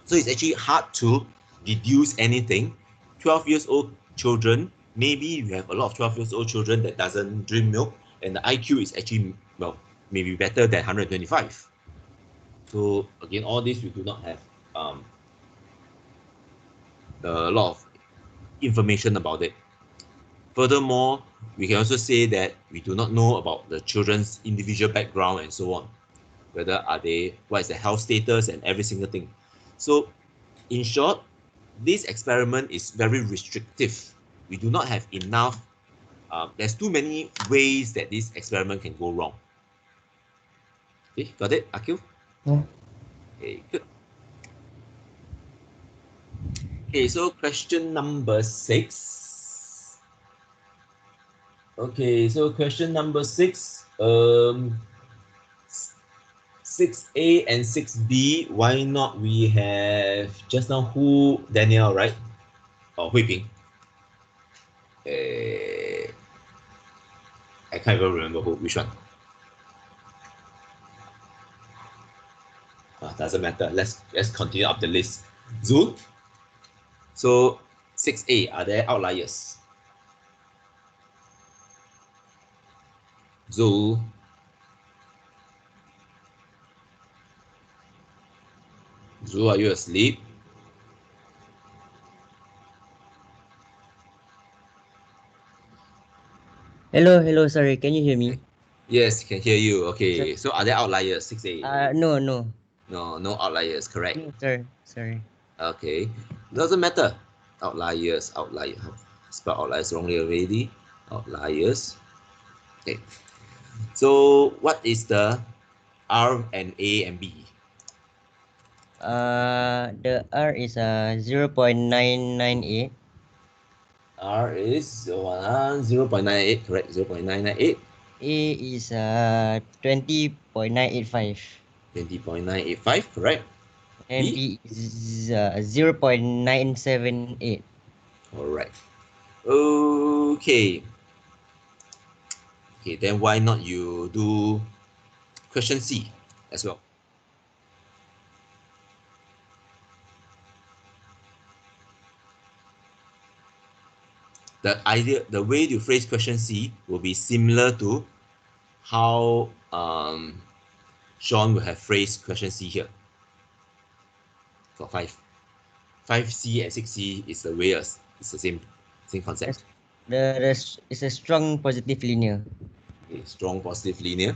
So it's actually hard to deduce anything. 12 years old children, maybe you have a lot of 12 years old children that doesn't drink milk, and the IQ is actually, well, maybe better than 125. So again, all this we do not have a lot of information about it. Furthermore, we can also say that we do not know about the children's individual background and so on. Whether what is the health status and every single thing. So in short, this experiment is very restrictive. We do not have enough, there's too many ways that this experiment can go wrong. Okay, got it, Akil? Yeah. Okay, good. Okay, so question number 6. Okay, so question number 6, 6A and 6B, why not we have just now Danielle, right? Or Hui Ping. I can't even remember which one. Doesn't matter. Let's continue up the list. Zul. So 6A, are there outliers? Zul. Zul, are you asleep? Hello, sorry, can you hear me? Yes, can hear you. Okay, so are there outliers? 6A. No. No, no outliers, correct. No, sir. Sorry. Okay, doesn't matter. Outliers, outlier. Spell outliers wrongly already. Outliers. Okay, so what is the R and A and B? The R is 0.998. R is 0.98, correct? 0.998. A is 20.985. 20.985, correct? And B is 0.978. All right. Okay. Okay, then why not you do question C as well? The way to phrase question C will be similar to how Sean will have phrased question C here for 5. 5C and 6C is the way it's the same concept. It's a strong positive linear. Okay, strong positive linear.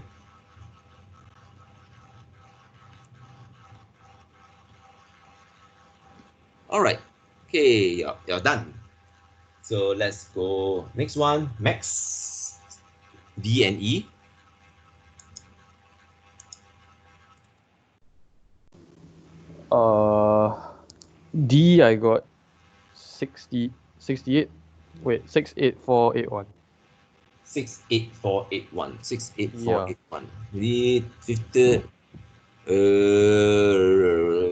All right. Okay, you're done. So let's go next one. Max, D and E. D I got 68. Wait, 68481. 68481. 68481. Read 50.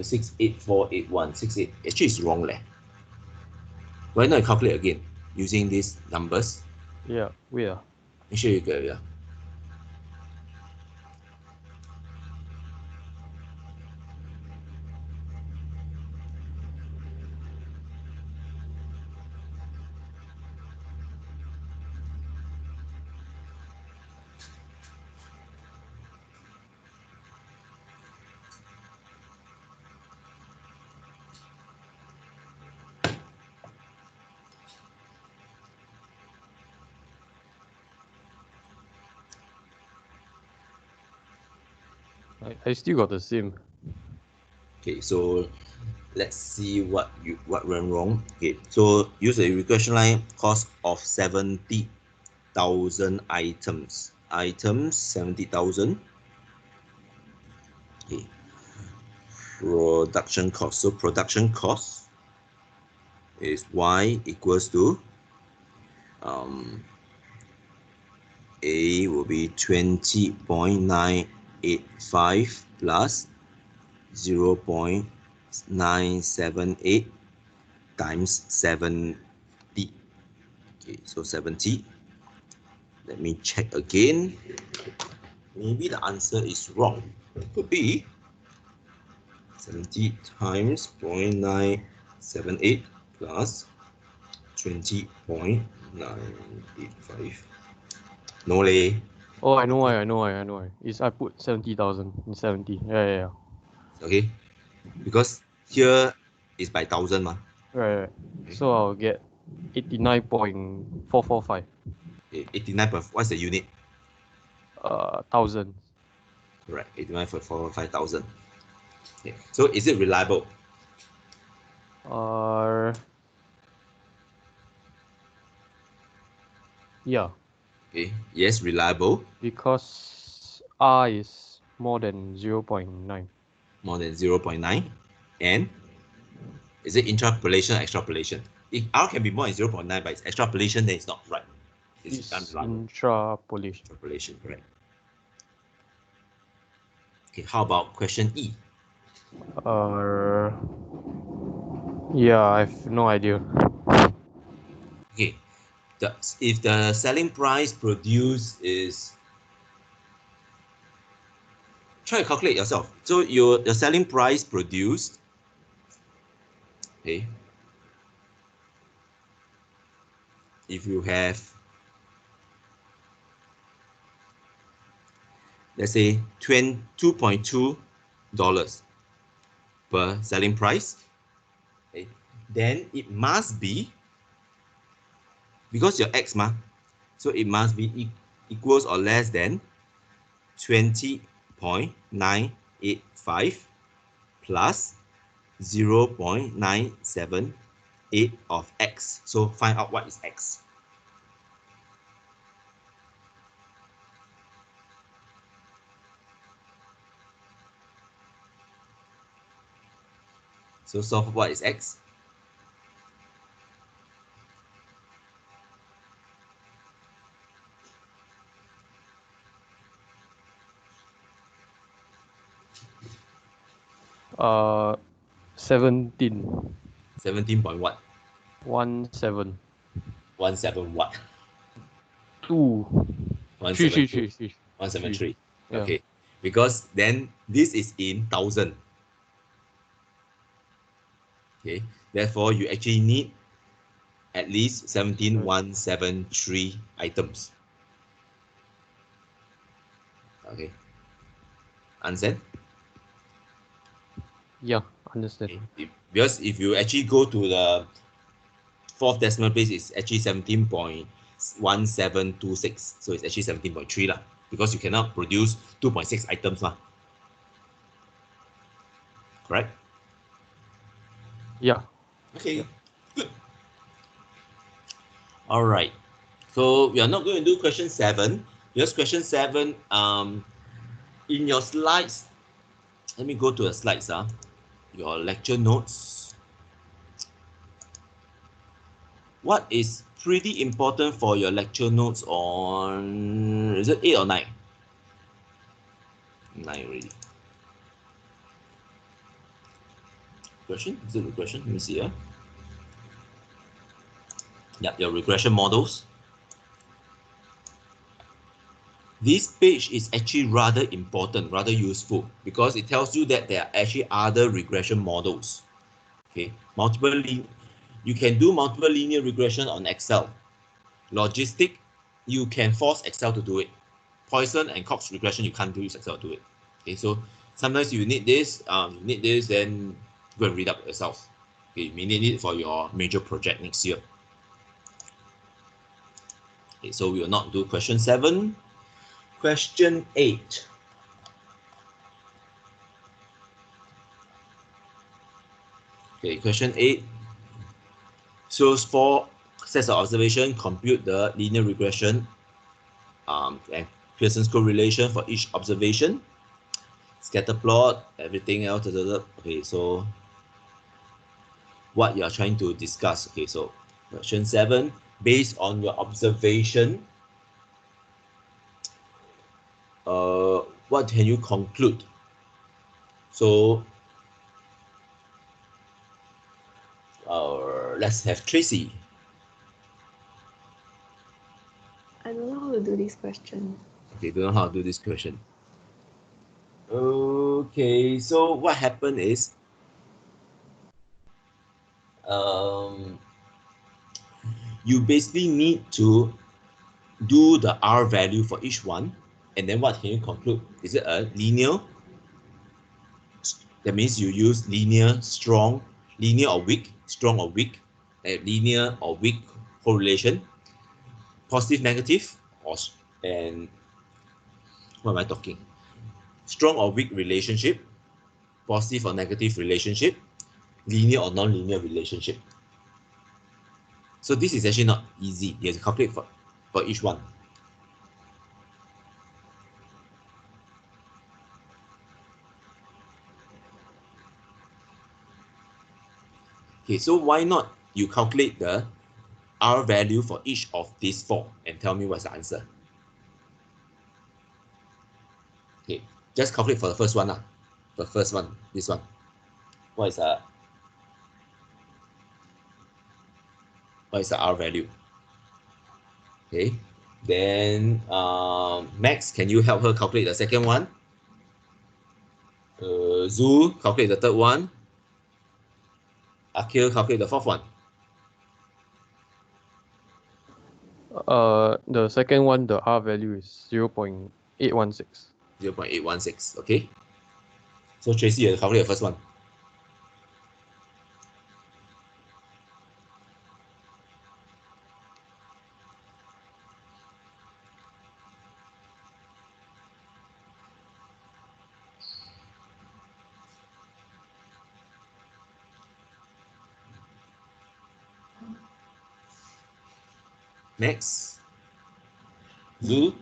68481. 68. Actually, it's wrong leh. Why not you calculate again using these numbers? Yeah, wait. Make sure you get yeah. I still got the same. Okay, so let's see what went wrong. Okay, so use a regression line, cost of 70,000 items. Items 70,000. Okay. Production cost. So production cost is Y equals to A will be 20.985 plus 0.978 times 70. Okay, so 70. Let me check again. Maybe the answer is wrong. It could be 70 times 0.978 plus 20.985. No leh. Oh, I know why. Is I put 70,000 in 70. Yeah. Okay, because here is by thousand ma. Right. So I'll get 89.445. Okay, 89. What's the unit? 1,000. Correct, 89.45000. Okay, so is it reliable? Yeah. Okay, yes, reliable. Because R is more than 0.9. More than 0.9. And is it intrapolation or extrapolation? If R can be more than 0.9, but it's extrapolation, then it's not right. It's unreliable. Intrapolation. Extrapolation, correct. Okay, how about question E? Yeah, I have no idea. Okay, if the selling price produced is, try to calculate yourself. So your selling price produced, okay, if you have, let's say $2.2 per selling price, okay, then it must be, because your X ma, so it must be equals or less than 20.985 plus 0.978 of x. So find out what is x. So solve what is x. Uh, 17. 17 point what? 17. 17 what? 2. 172. 3. 173. Yeah. Okay. Because then this is in thousand. Okay. Therefore, you actually need at least 17,173 items. Okay. Understand? Yeah, understand. Okay. Because if you actually go to the fourth decimal place, it's actually 17.1726. So it's actually 17.3 lah. Because you cannot produce 2.6 items lah. Correct? Yeah. Okay. Good. All right. So we are not going to do question 7. Because question 7, in your slides, let me go to the slides. Your lecture notes. What is pretty important for your lecture notes on, is it 8 or 9? 9 already. Regression? Is it regression? Let me see. Yeah, your regression models. This page is actually rather important, rather useful, because it tells you that there are actually other regression models. Okay, you can do multiple linear regression on Excel. Logistic, you can force Excel to do it. Poisson and Cox regression, you can't use Excel to do it. Okay, so sometimes you need this, then go and read up yourself. Okay, you may need it for your major project next year. Okay, so we will not do question 7. Question 8. Okay, question 8. So for sets of observation, compute the linear regression and Pearson's correlation for each observation. Scatter plot, everything else. Okay, so what you are trying to discuss. Okay, so question 7, based on your observation, what can you conclude? So let's have Tracy. I don't know how to do this question. Okay, don't know how to do this question. Okay, so what happened is you basically need to do the R value for each one, and then what can you conclude? Is it a linear? That means you use linear, strong, linear or weak, strong or weak, linear or weak correlation, positive, negative, and what am I talking? Strong or weak relationship, positive or negative relationship, linear or non-linear relationship. So this is actually not easy. You have to calculate for each one. Okay, so why not you calculate the R value for each of these 4 and tell me what's the answer. Okay, just calculate for the first one. The first one, this one. What is the R value? Okay, then Max, can you help her calculate the second one? Zoo, calculate the third one. Akil, calculate the fourth one. The second one, the R value is 0.816. 0.816, okay. So Tracy, you calculate the first one. Max, Zoo.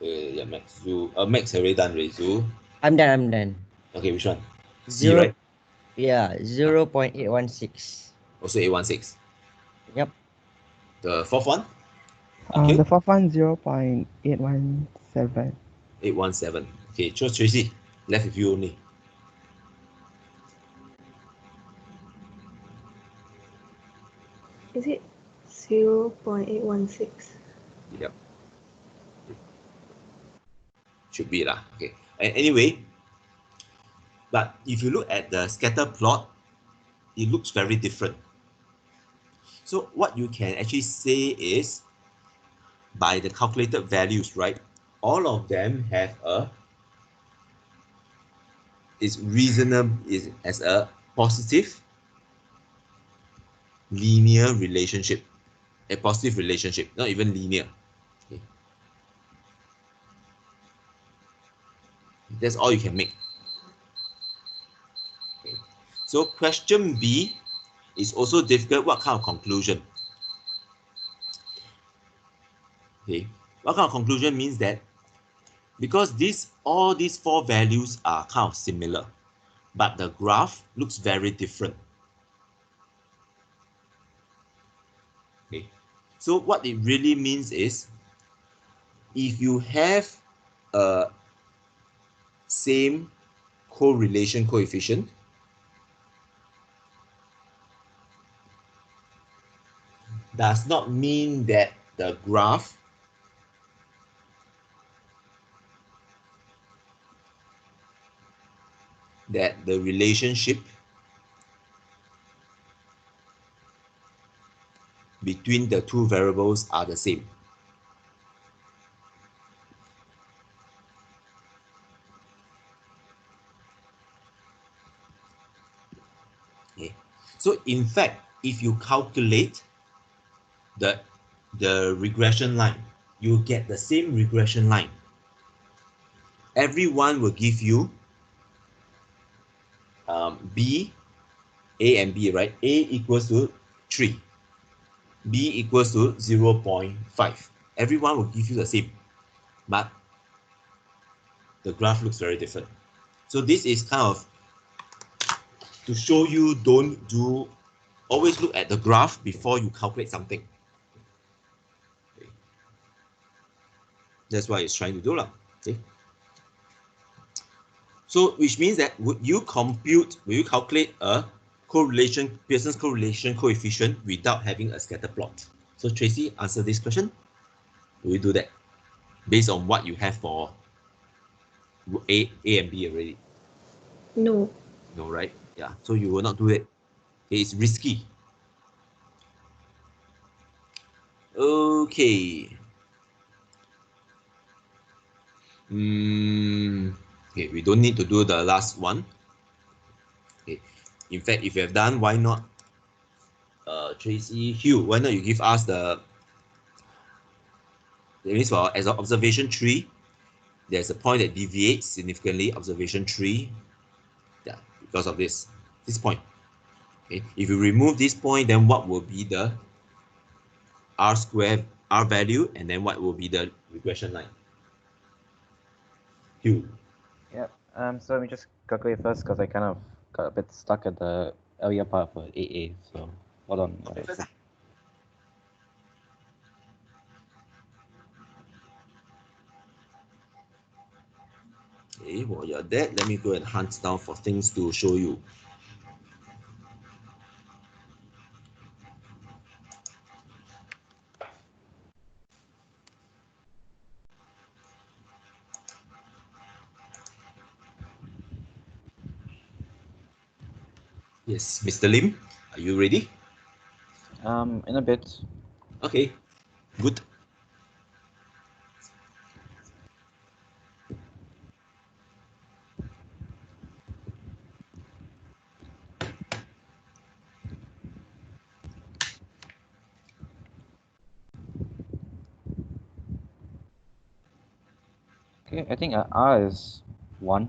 Yeah, Max, Zoo. Max already done, right? Zoo. I'm done. Okay, which one? C, Zero, right? yeah, 0.816. Also 816. Yep. The fourth one? The fourth one 0.817. 817. Okay, choose Tracy. Left with you only. Is it 0.816? Yep. Should be lah. Okay. Anyway, but if you look at the scatter plot, it looks very different. So what you can actually say is, by the calculated values, right? All of them have is reasonable, is as a positive linear relationship, a positive relationship, not even linear. Okay. That's all you can make. Okay. So question B is also difficult. What kind of conclusion? Okay. What kind of conclusion means that because all these four values are kind of similar, but the graph looks very different. Okay. So what it really means is, if you have a same correlation coefficient, does not mean that the graph that the relationship between the two variables are the same. Okay. So in fact, if you calculate the regression line, you get the same regression line. Everyone will give you B, A and B, right? A equals to 3. B equals to 0.5. Everyone will give you the same, but the graph looks very different. So this is kind of to show you, always look at the graph before you calculate something. Okay. That's what it's trying to do. Okay. So which means that will you calculate a Pearson's correlation coefficient without having a scatter plot? So Tracy, answer this question. Will you do that based on what you have for A and B already? No. No, right? Yeah. So you will not do it. It's risky. Okay. Okay, we don't need to do the last one. Okay. In fact, if you have done, why not, Tracy, Hugh, why not you give us that means for as an observation 3, there's a point that deviates significantly, observation 3, yeah, because of this point. Okay, if you remove this point, then what will be the R value, and then what will be the regression line? Hugh. Yep. So let me just calculate first because I kind of got a bit stuck at the earlier part for AA. So hold on. Okay, while you're there, let me go and hunt down for things to show you. Yes, Mr. Lim, are you ready? In a bit. Okay, good. Okay, I think R is 1.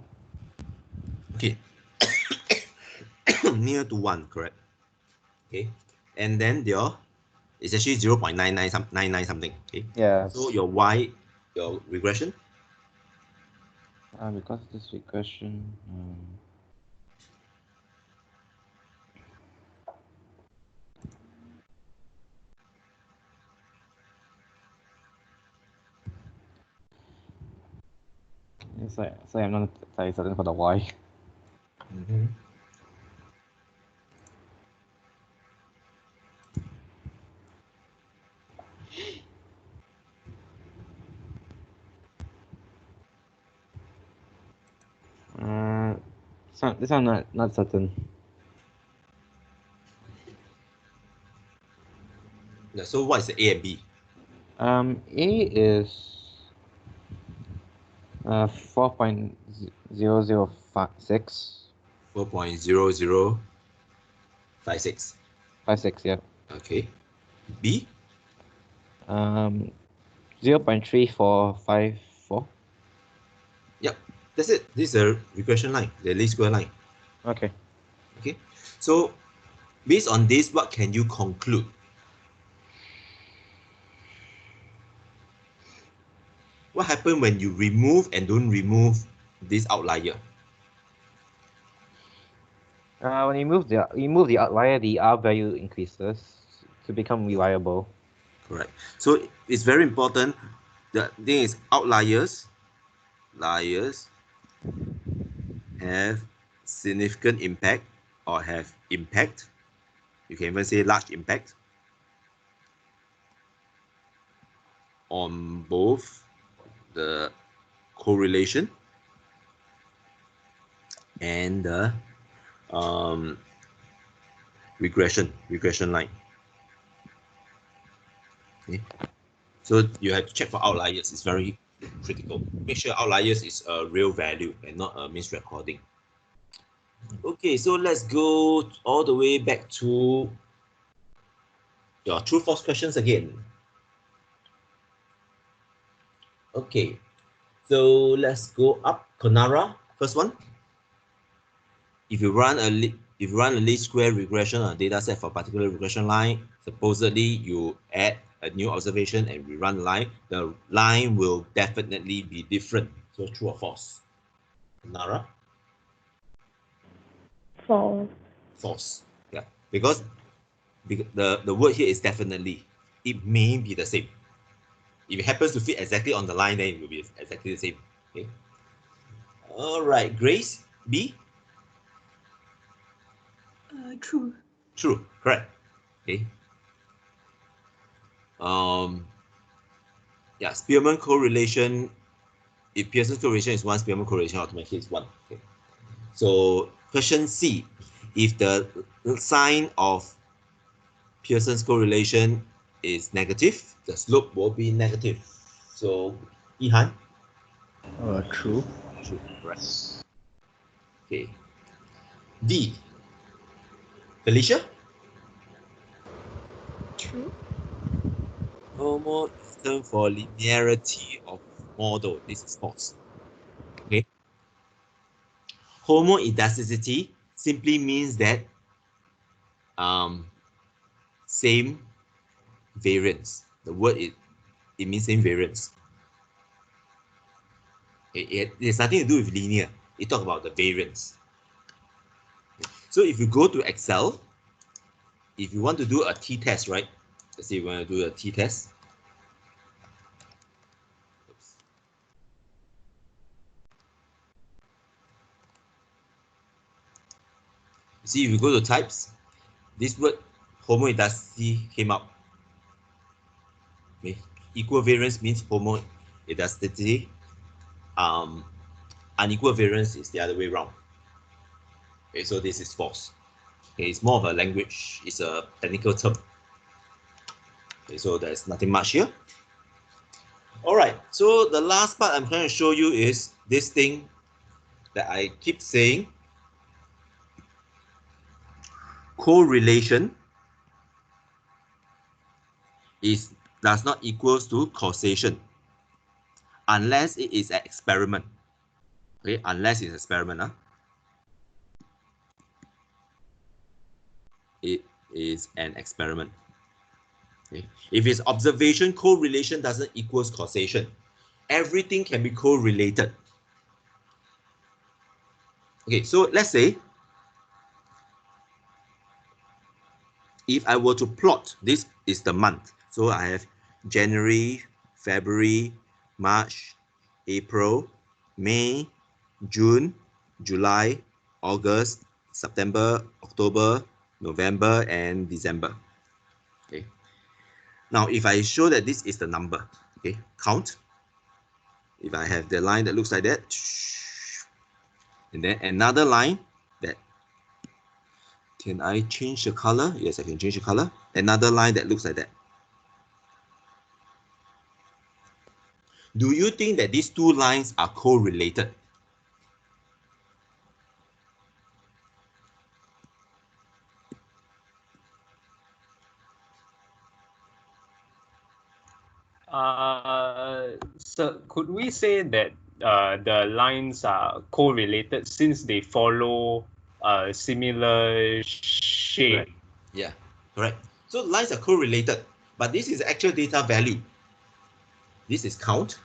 Okay. Near to 1, correct? Okay. And then your It's actually 0.99 something. Okay. Yeah. So your y, your regression. Because this regression. It's like, I'm not certain for the y. Mm-hmm. This one not certain. Yeah, so what is the A and B? A is 4.0056. 4.0056. 56, yeah. Okay. B? 0.3454. Yep, that's it. This is a regression line, the least square line. Okay. Okay. So based on this, what can you conclude? What happens when you remove and don't remove this outlier? When you move the outlier, the R value increases to become reliable. Correct. So it's very important. The thing is outliers have significant impact or have impact. You can even say large impact on both the correlation and the regression line. Okay. So you have to check for outliers. It's very critical. Make sure outliers is a real value and not a misrecording. Okay, so let's go all the way back to your true false questions again. Okay, so let's go up. Konara, first one. If you run a least square regression on a data set for a particular regression line, supposedly you add a new observation and we run the line, the line will definitely be different. So true or false? Nara? False. False. Yeah, because the word here is definitely. It may be the same. If it happens to fit exactly on the line, then it will be exactly the same. Okay. All right, Grace, B. True. True, correct. Okay. Yeah, Spearman correlation. If Pearson's correlation is 1, Spearman correlation automatically is 1. Okay. So question C, if the sign of Pearson's correlation is negative, the slope will be negative. So Ihan? True. True, correct. Okay. D. Felicia? True. Normal is term for linearity of model. This is false. Okay. Homoelasticity simply means that same variance. The word it means same variance. It has nothing to do with linear. It talk about the variance. So if you go to Excel, if you want to do a t-test, right? Let's say you want to do a t-test. See, if you go to types, this word homoelasticity came up. Okay. Equal variance means homoelasticity. Unequal variance is the other way around. Okay, so this is false. Okay, it's more of a language, it's a technical term. Okay, so there's nothing much here. All right, so the last part I'm trying to show you is this thing that I keep saying. Correlation does not equals to causation unless it is an experiment. Okay, unless it's an experiment. It is an experiment. Okay. If it's observation, correlation doesn't equals causation. Everything can be correlated. Okay, so let's say if I were to plot, this is the month. So I have January, February, March, April, May, June, July, August, September, October, November, and December. Okay. Now, if I show that this is the number, okay, count. If I have the line that looks like that, and then another line that, can I change the color? Yes, I can change the color. Another line that looks like that. Do you think that these two lines are correlated? So could we say that the lines are correlated since they follow a similar shape? Correct. Yeah, correct. So lines are correlated, but this is actual data value. This is count.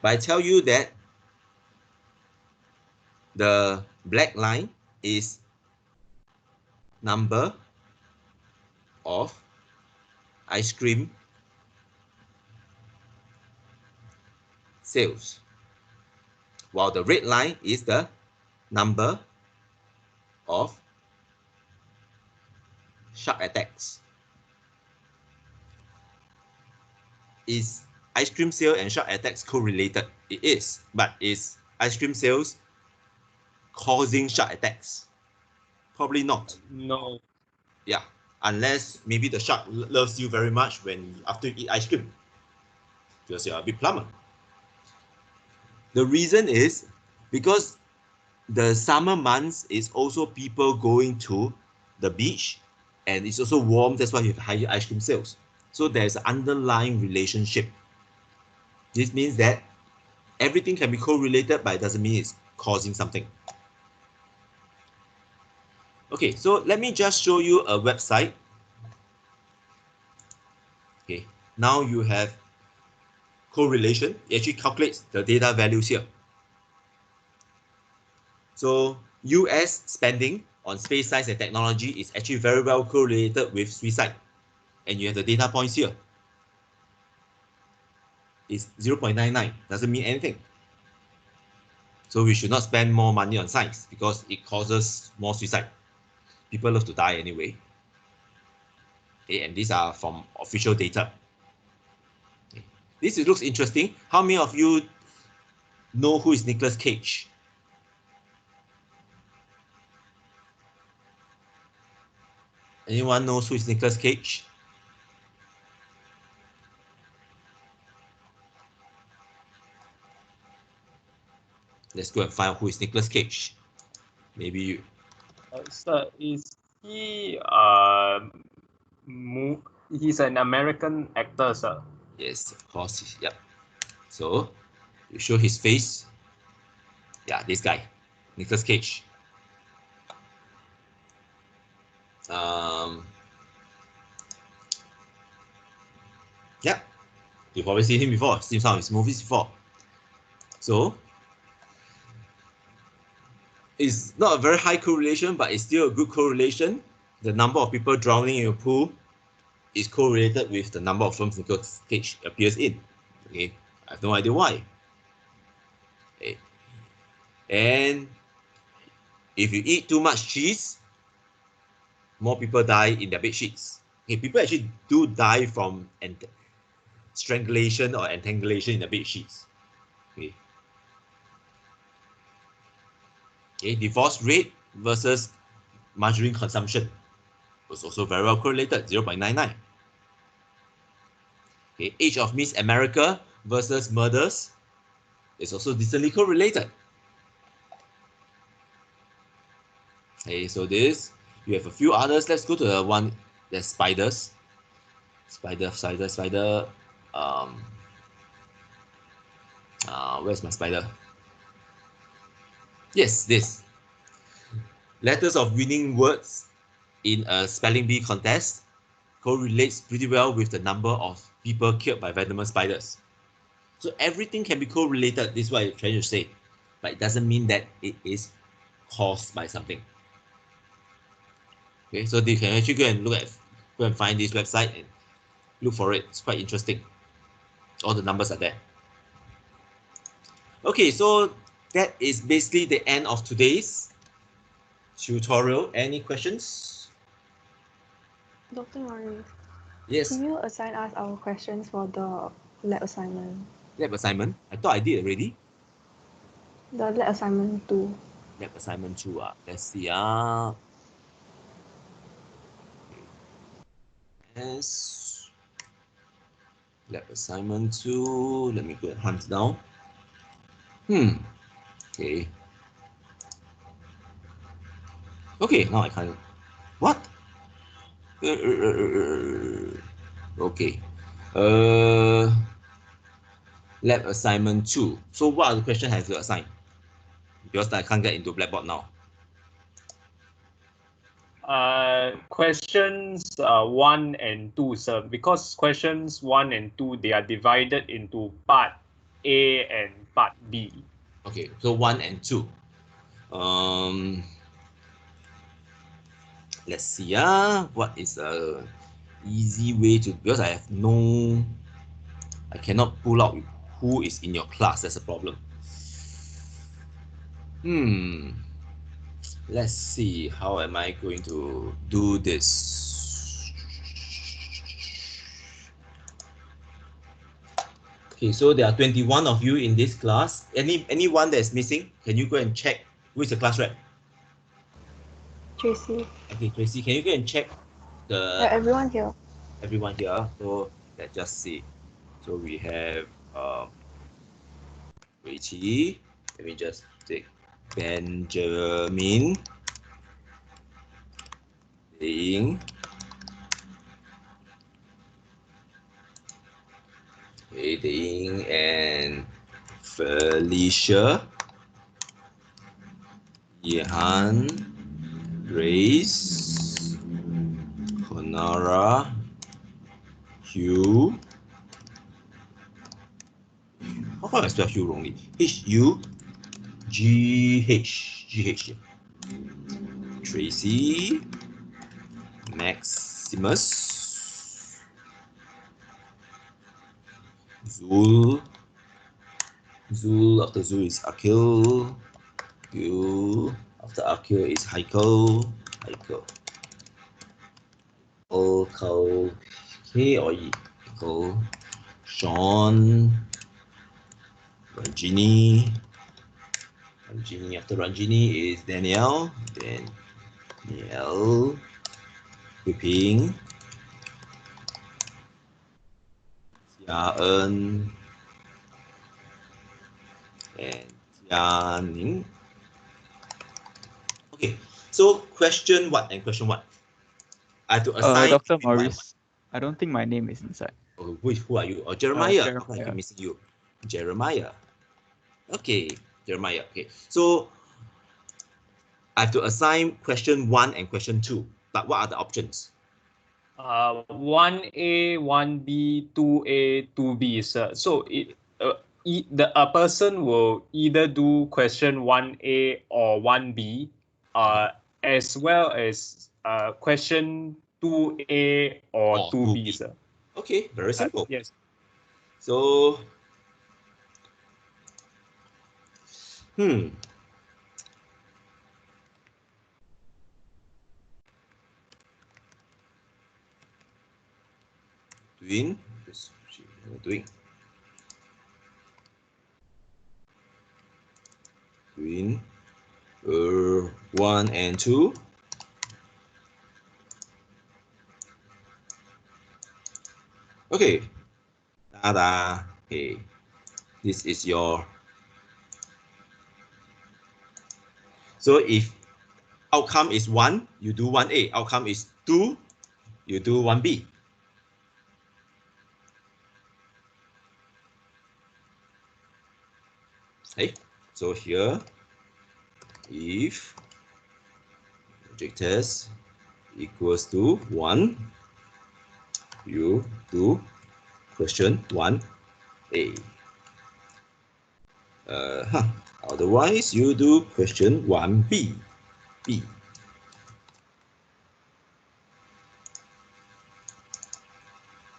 But I tell you that the black line is number of ice cream sales, while the red line is the number of shark attacks. Is ice cream sale and shark attacks correlated? It is, but is ice cream sales causing shark attacks? Probably not. No. Yeah, unless maybe the shark loves you very much when after you eat ice cream, because you're a big plumber. The reason is because the summer months is also people going to the beach, and it's also warm. That's why you have higher ice cream sales. So there's an underlying relationship. This means that everything can be correlated, but it doesn't mean it's causing something. Okay, so let me just show you a website. Okay, now you have correlation. It actually calculates the data values here. So US spending on space science and technology is actually very well correlated with suicide. And you have the data points here. It's 0.99, doesn't mean anything. So we should not spend more money on science because it causes more suicide. People love to die anyway. Okay, and these are from official data. Okay. This looks interesting. How many of you know who is Nicolas Cage? Anyone knows who is Nicolas Cage? Let's go and find out who is Nicolas Cage. Maybe you. So is he he's an American actor, sir? Yes, of course. Yep. So you show his face. Yeah, this guy, Nicolas Cage. Yeah, you've probably seen him before, seen some of his movies before. So it's not a very high correlation, but it's still a good correlation. The number of people drowning in a pool is correlated with the number of films Nicolas Cage appears in. Okay, I have no idea why. Okay. And if you eat too much cheese, more people die in their bed sheets. Okay, people actually do die from strangulation or entangulation in the bed sheets. Okay. Okay, divorce rate versus margarine consumption was also very well correlated, 0.99. Okay, age of Miss America versus murders is also decently correlated. Okay, so this, you have a few others. Let's go to the one that's spiders. Spider. Where's my spider? Yes, this. Letters of winning words in a spelling bee contest. correlates pretty well with the number of people killed by venomous spiders. So everything can be correlated. This is what I'm trying to say, but it doesn't mean that it is caused by something. Okay, so you can actually go and find this website and look for it. It's quite interesting. All the numbers are there. Okay, so that is basically the end of today's tutorial. Any questions? Dr. Murray, Yes. can you assign us our questions for the lab assignment? Lab assignment? I thought I did already. The lab assignment 2. Lab assignment 2. Let's see. Yes. Lab assignment 2. Let me go and hunt down. Okay. Okay, now I can't. What? Okay. Lab assignment 2. So what are the questions I have to assign? Because I can't get into Blackboard now. Questions 1 and 2, sir. Because questions 1 and 2, they are divided into part A and part B. Okay, so 1 and 2. Let's see. What is a easy way to, because I cannot pull out who is in your class. That's a problem. Let's see. How am I going to do this? Okay, so there are 21 of you in this class. Anyone that is missing, can you go and check who is the class rep? Tracy. Okay, Tracy, can you go and check the everyone here. Everyone here. So let's just see. So we have Richie. Let me just take Benjamin, Ding, Ding, and Felicia, Yehan, Grace, Honora, Hugh. How come I spell Hugh wrongly? H-U-G-H. Tracy, Maximus, Zul. Zul, after Zul is Akil. After Akil is Heikel. Kau, K or E? Heikel. Sean. Ranjini. After Ranjini is Danielle. Danielle. Whipping. Xiaen. And Tianing. Okay, so question what and question what? I have to assign Dr. Morris, I don't think my name is inside. Oh, who are you? Oh, Jeremiah. Jeremiah. How come I keep missing you? Jeremiah. Okay, Jeremiah. Okay, so I have to assign question 1 and question 2. But what are the options? 1A, 1B, 2A, 2B, sir. So a person will either do question 1A or 1B, as well as question 2A or 2B, sir. Okay, very simple. Yes. So, doing 1 and 2. Okay, tada. Okay, this is your. So if outcome is 1, you do 1A. Outcome is 2, you do 1B. Okay, so here, if object test equals to 1, you do question 1A. Otherwise, you do question 1B. B.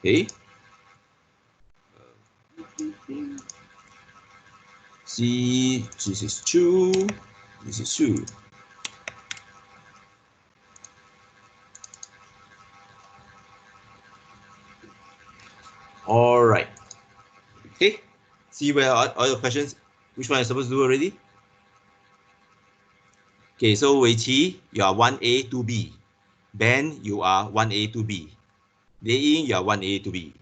Okay. See, this is true. This is true. All right. Okay. See where all your questions. Which one are you supposed to do already? Okay, so Wei Qi, you are 1A to B. Ben, you are 1A to B. Lei Ying, you are 1A to B.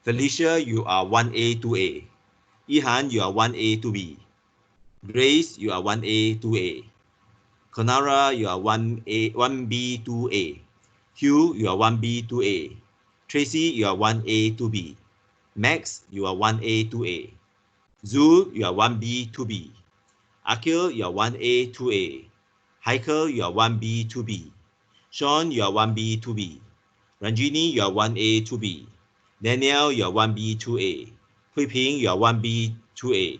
Felicia, you are 1A to A. Ihan, you are 1A to B. Grace, you are 1A to A. Conara, you are 1B to A. Hugh, you are 1B to A. Tracy, you are 1A to B. Max, you are 1A to A. Zul, you are 1B to B. Akil, you are 1A to A. Heikel, you are 1B to B. Sean, you are 1B to B. Ranjini, you are 1A to B. Danielle, you are 1B to A. Hui Ping, you are 1B to A.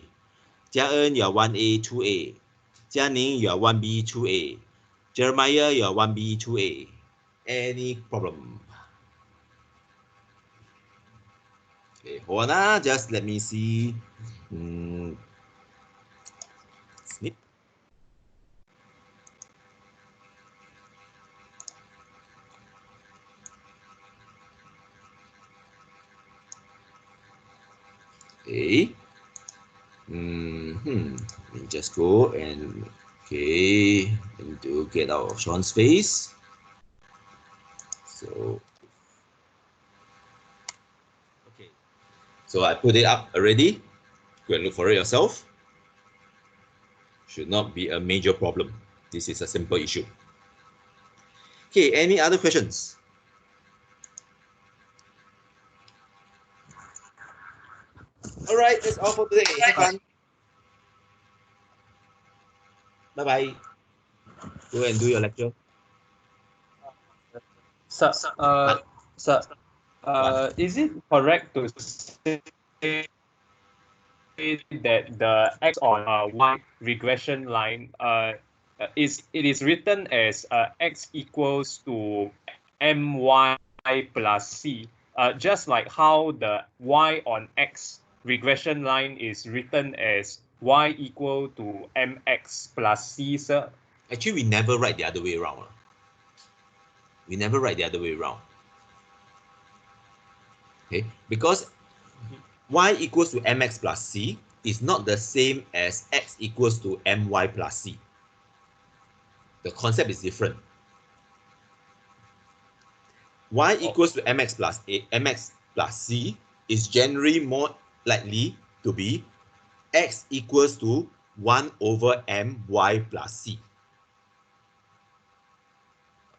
Jia En, you are 1A to A. Jia Ning, you are 1B to A. Jeremiah, you are 1B to A. Any problem? Okay, hold on, just let me see. Snip. Okay. Let me just go and okay, and to get out of Sean's face. So okay, so I put it up already. Go and look for it yourself. Should not be a major problem. This is a simple issue. Okay, any other questions? All right, that's all for today. Have fun. Bye bye. Go and do your lecture. Sir, is it correct to say that the x on y regression line is written as x equals to my plus c, just like how the y on x regression line is written as y equal to mx plus c, sir? Actually, we never write the other way around. We never write the other way around. Okay, because y equals to mx plus c is not the same as x equals to my plus c. The concept is different. Y equals to mx plus c is generally more likely to be x equals to 1 over my plus c.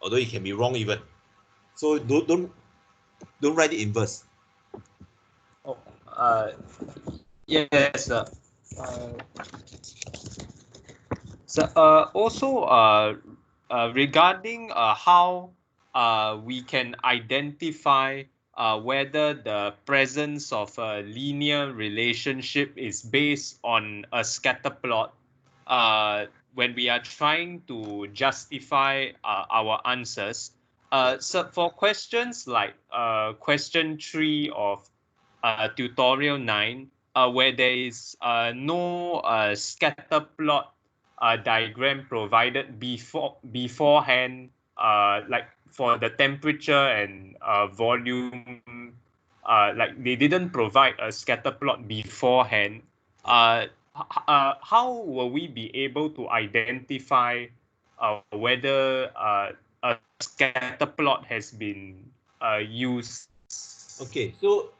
Although it can be wrong even. So don't write it inverse. Oh, yes, sir. So also regarding how we can identify whether the presence of a linear relationship is based on a scatter plot when we are trying to justify our answers. So for questions like question 3 of tutorial 9, where there is no scatter plot diagram provided beforehand, like for the temperature and volume, like they didn't provide a scatter plot beforehand. How will we be able to identify whether a scatter plot has been used? Okay, so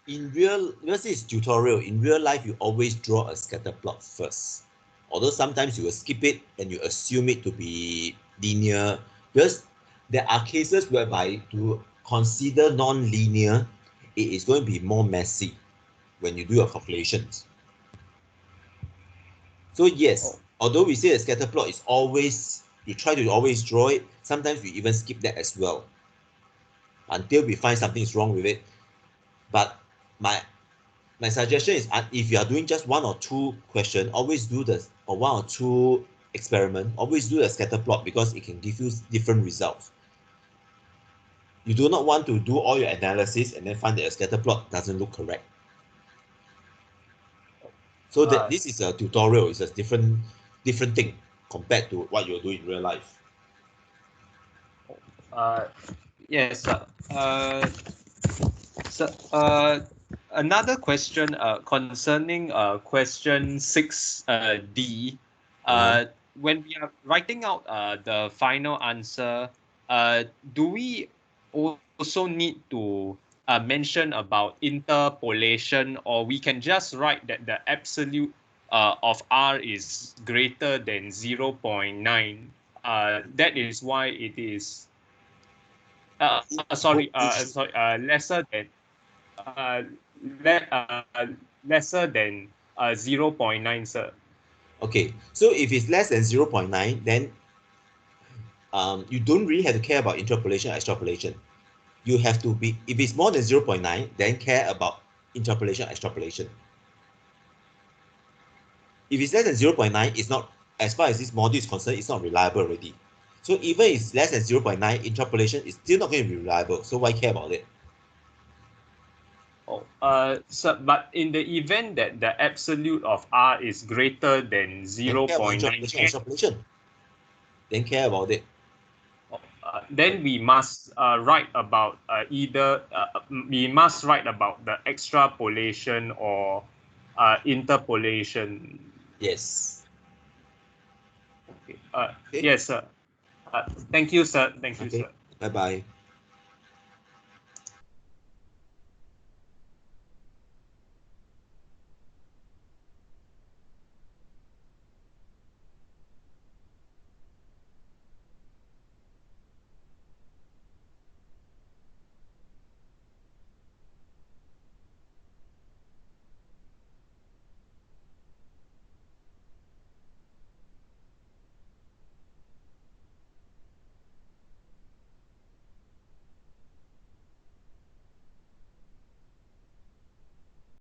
because this is tutorial, in real life you always draw a scatter plot first. Although sometimes you will skip it and you assume it to be linear, because there are cases whereby to consider non-linear, it is going to be more messy when you do your calculations. So yes, although we say a scatter plot is always, you try to always draw it, sometimes we even skip that as well. until we find something is wrong with it. But my suggestion is, if you are doing just one or two question, always do this, or one or two experiment, always do a scatter plot, because it can give you different results. You do not want to do all your analysis and then find that your scatter plot doesn't look correct. So that this is a tutorial, it's a different thing compared to what you're doing in real life. Yes. So, another question concerning question 6D. When we are writing out the final answer, do we also need to mention about interpolation, or we can just write that the absolute of R is greater than 0.9? That is why it is lesser than lesser than 0.9, sir. Okay, so if it's less than 0.9, then you don't really have to care about interpolation or extrapolation. You have to be, if it's more than 0.9, then care about interpolation, extrapolation. If it's less than 0.9, it's not, as far as this module is concerned, it's not reliable already. So even if it's less than 0.9, interpolation is still not going to be reliable. So why care about it? So, but in the event that the absolute of R is greater than 0.9, extrapolation. Then care about it. Then we must write about we must write about the extrapolation or interpolation. Yes. Okay. Yes, sir. Thank you, sir. Thank you, sir. Bye-bye.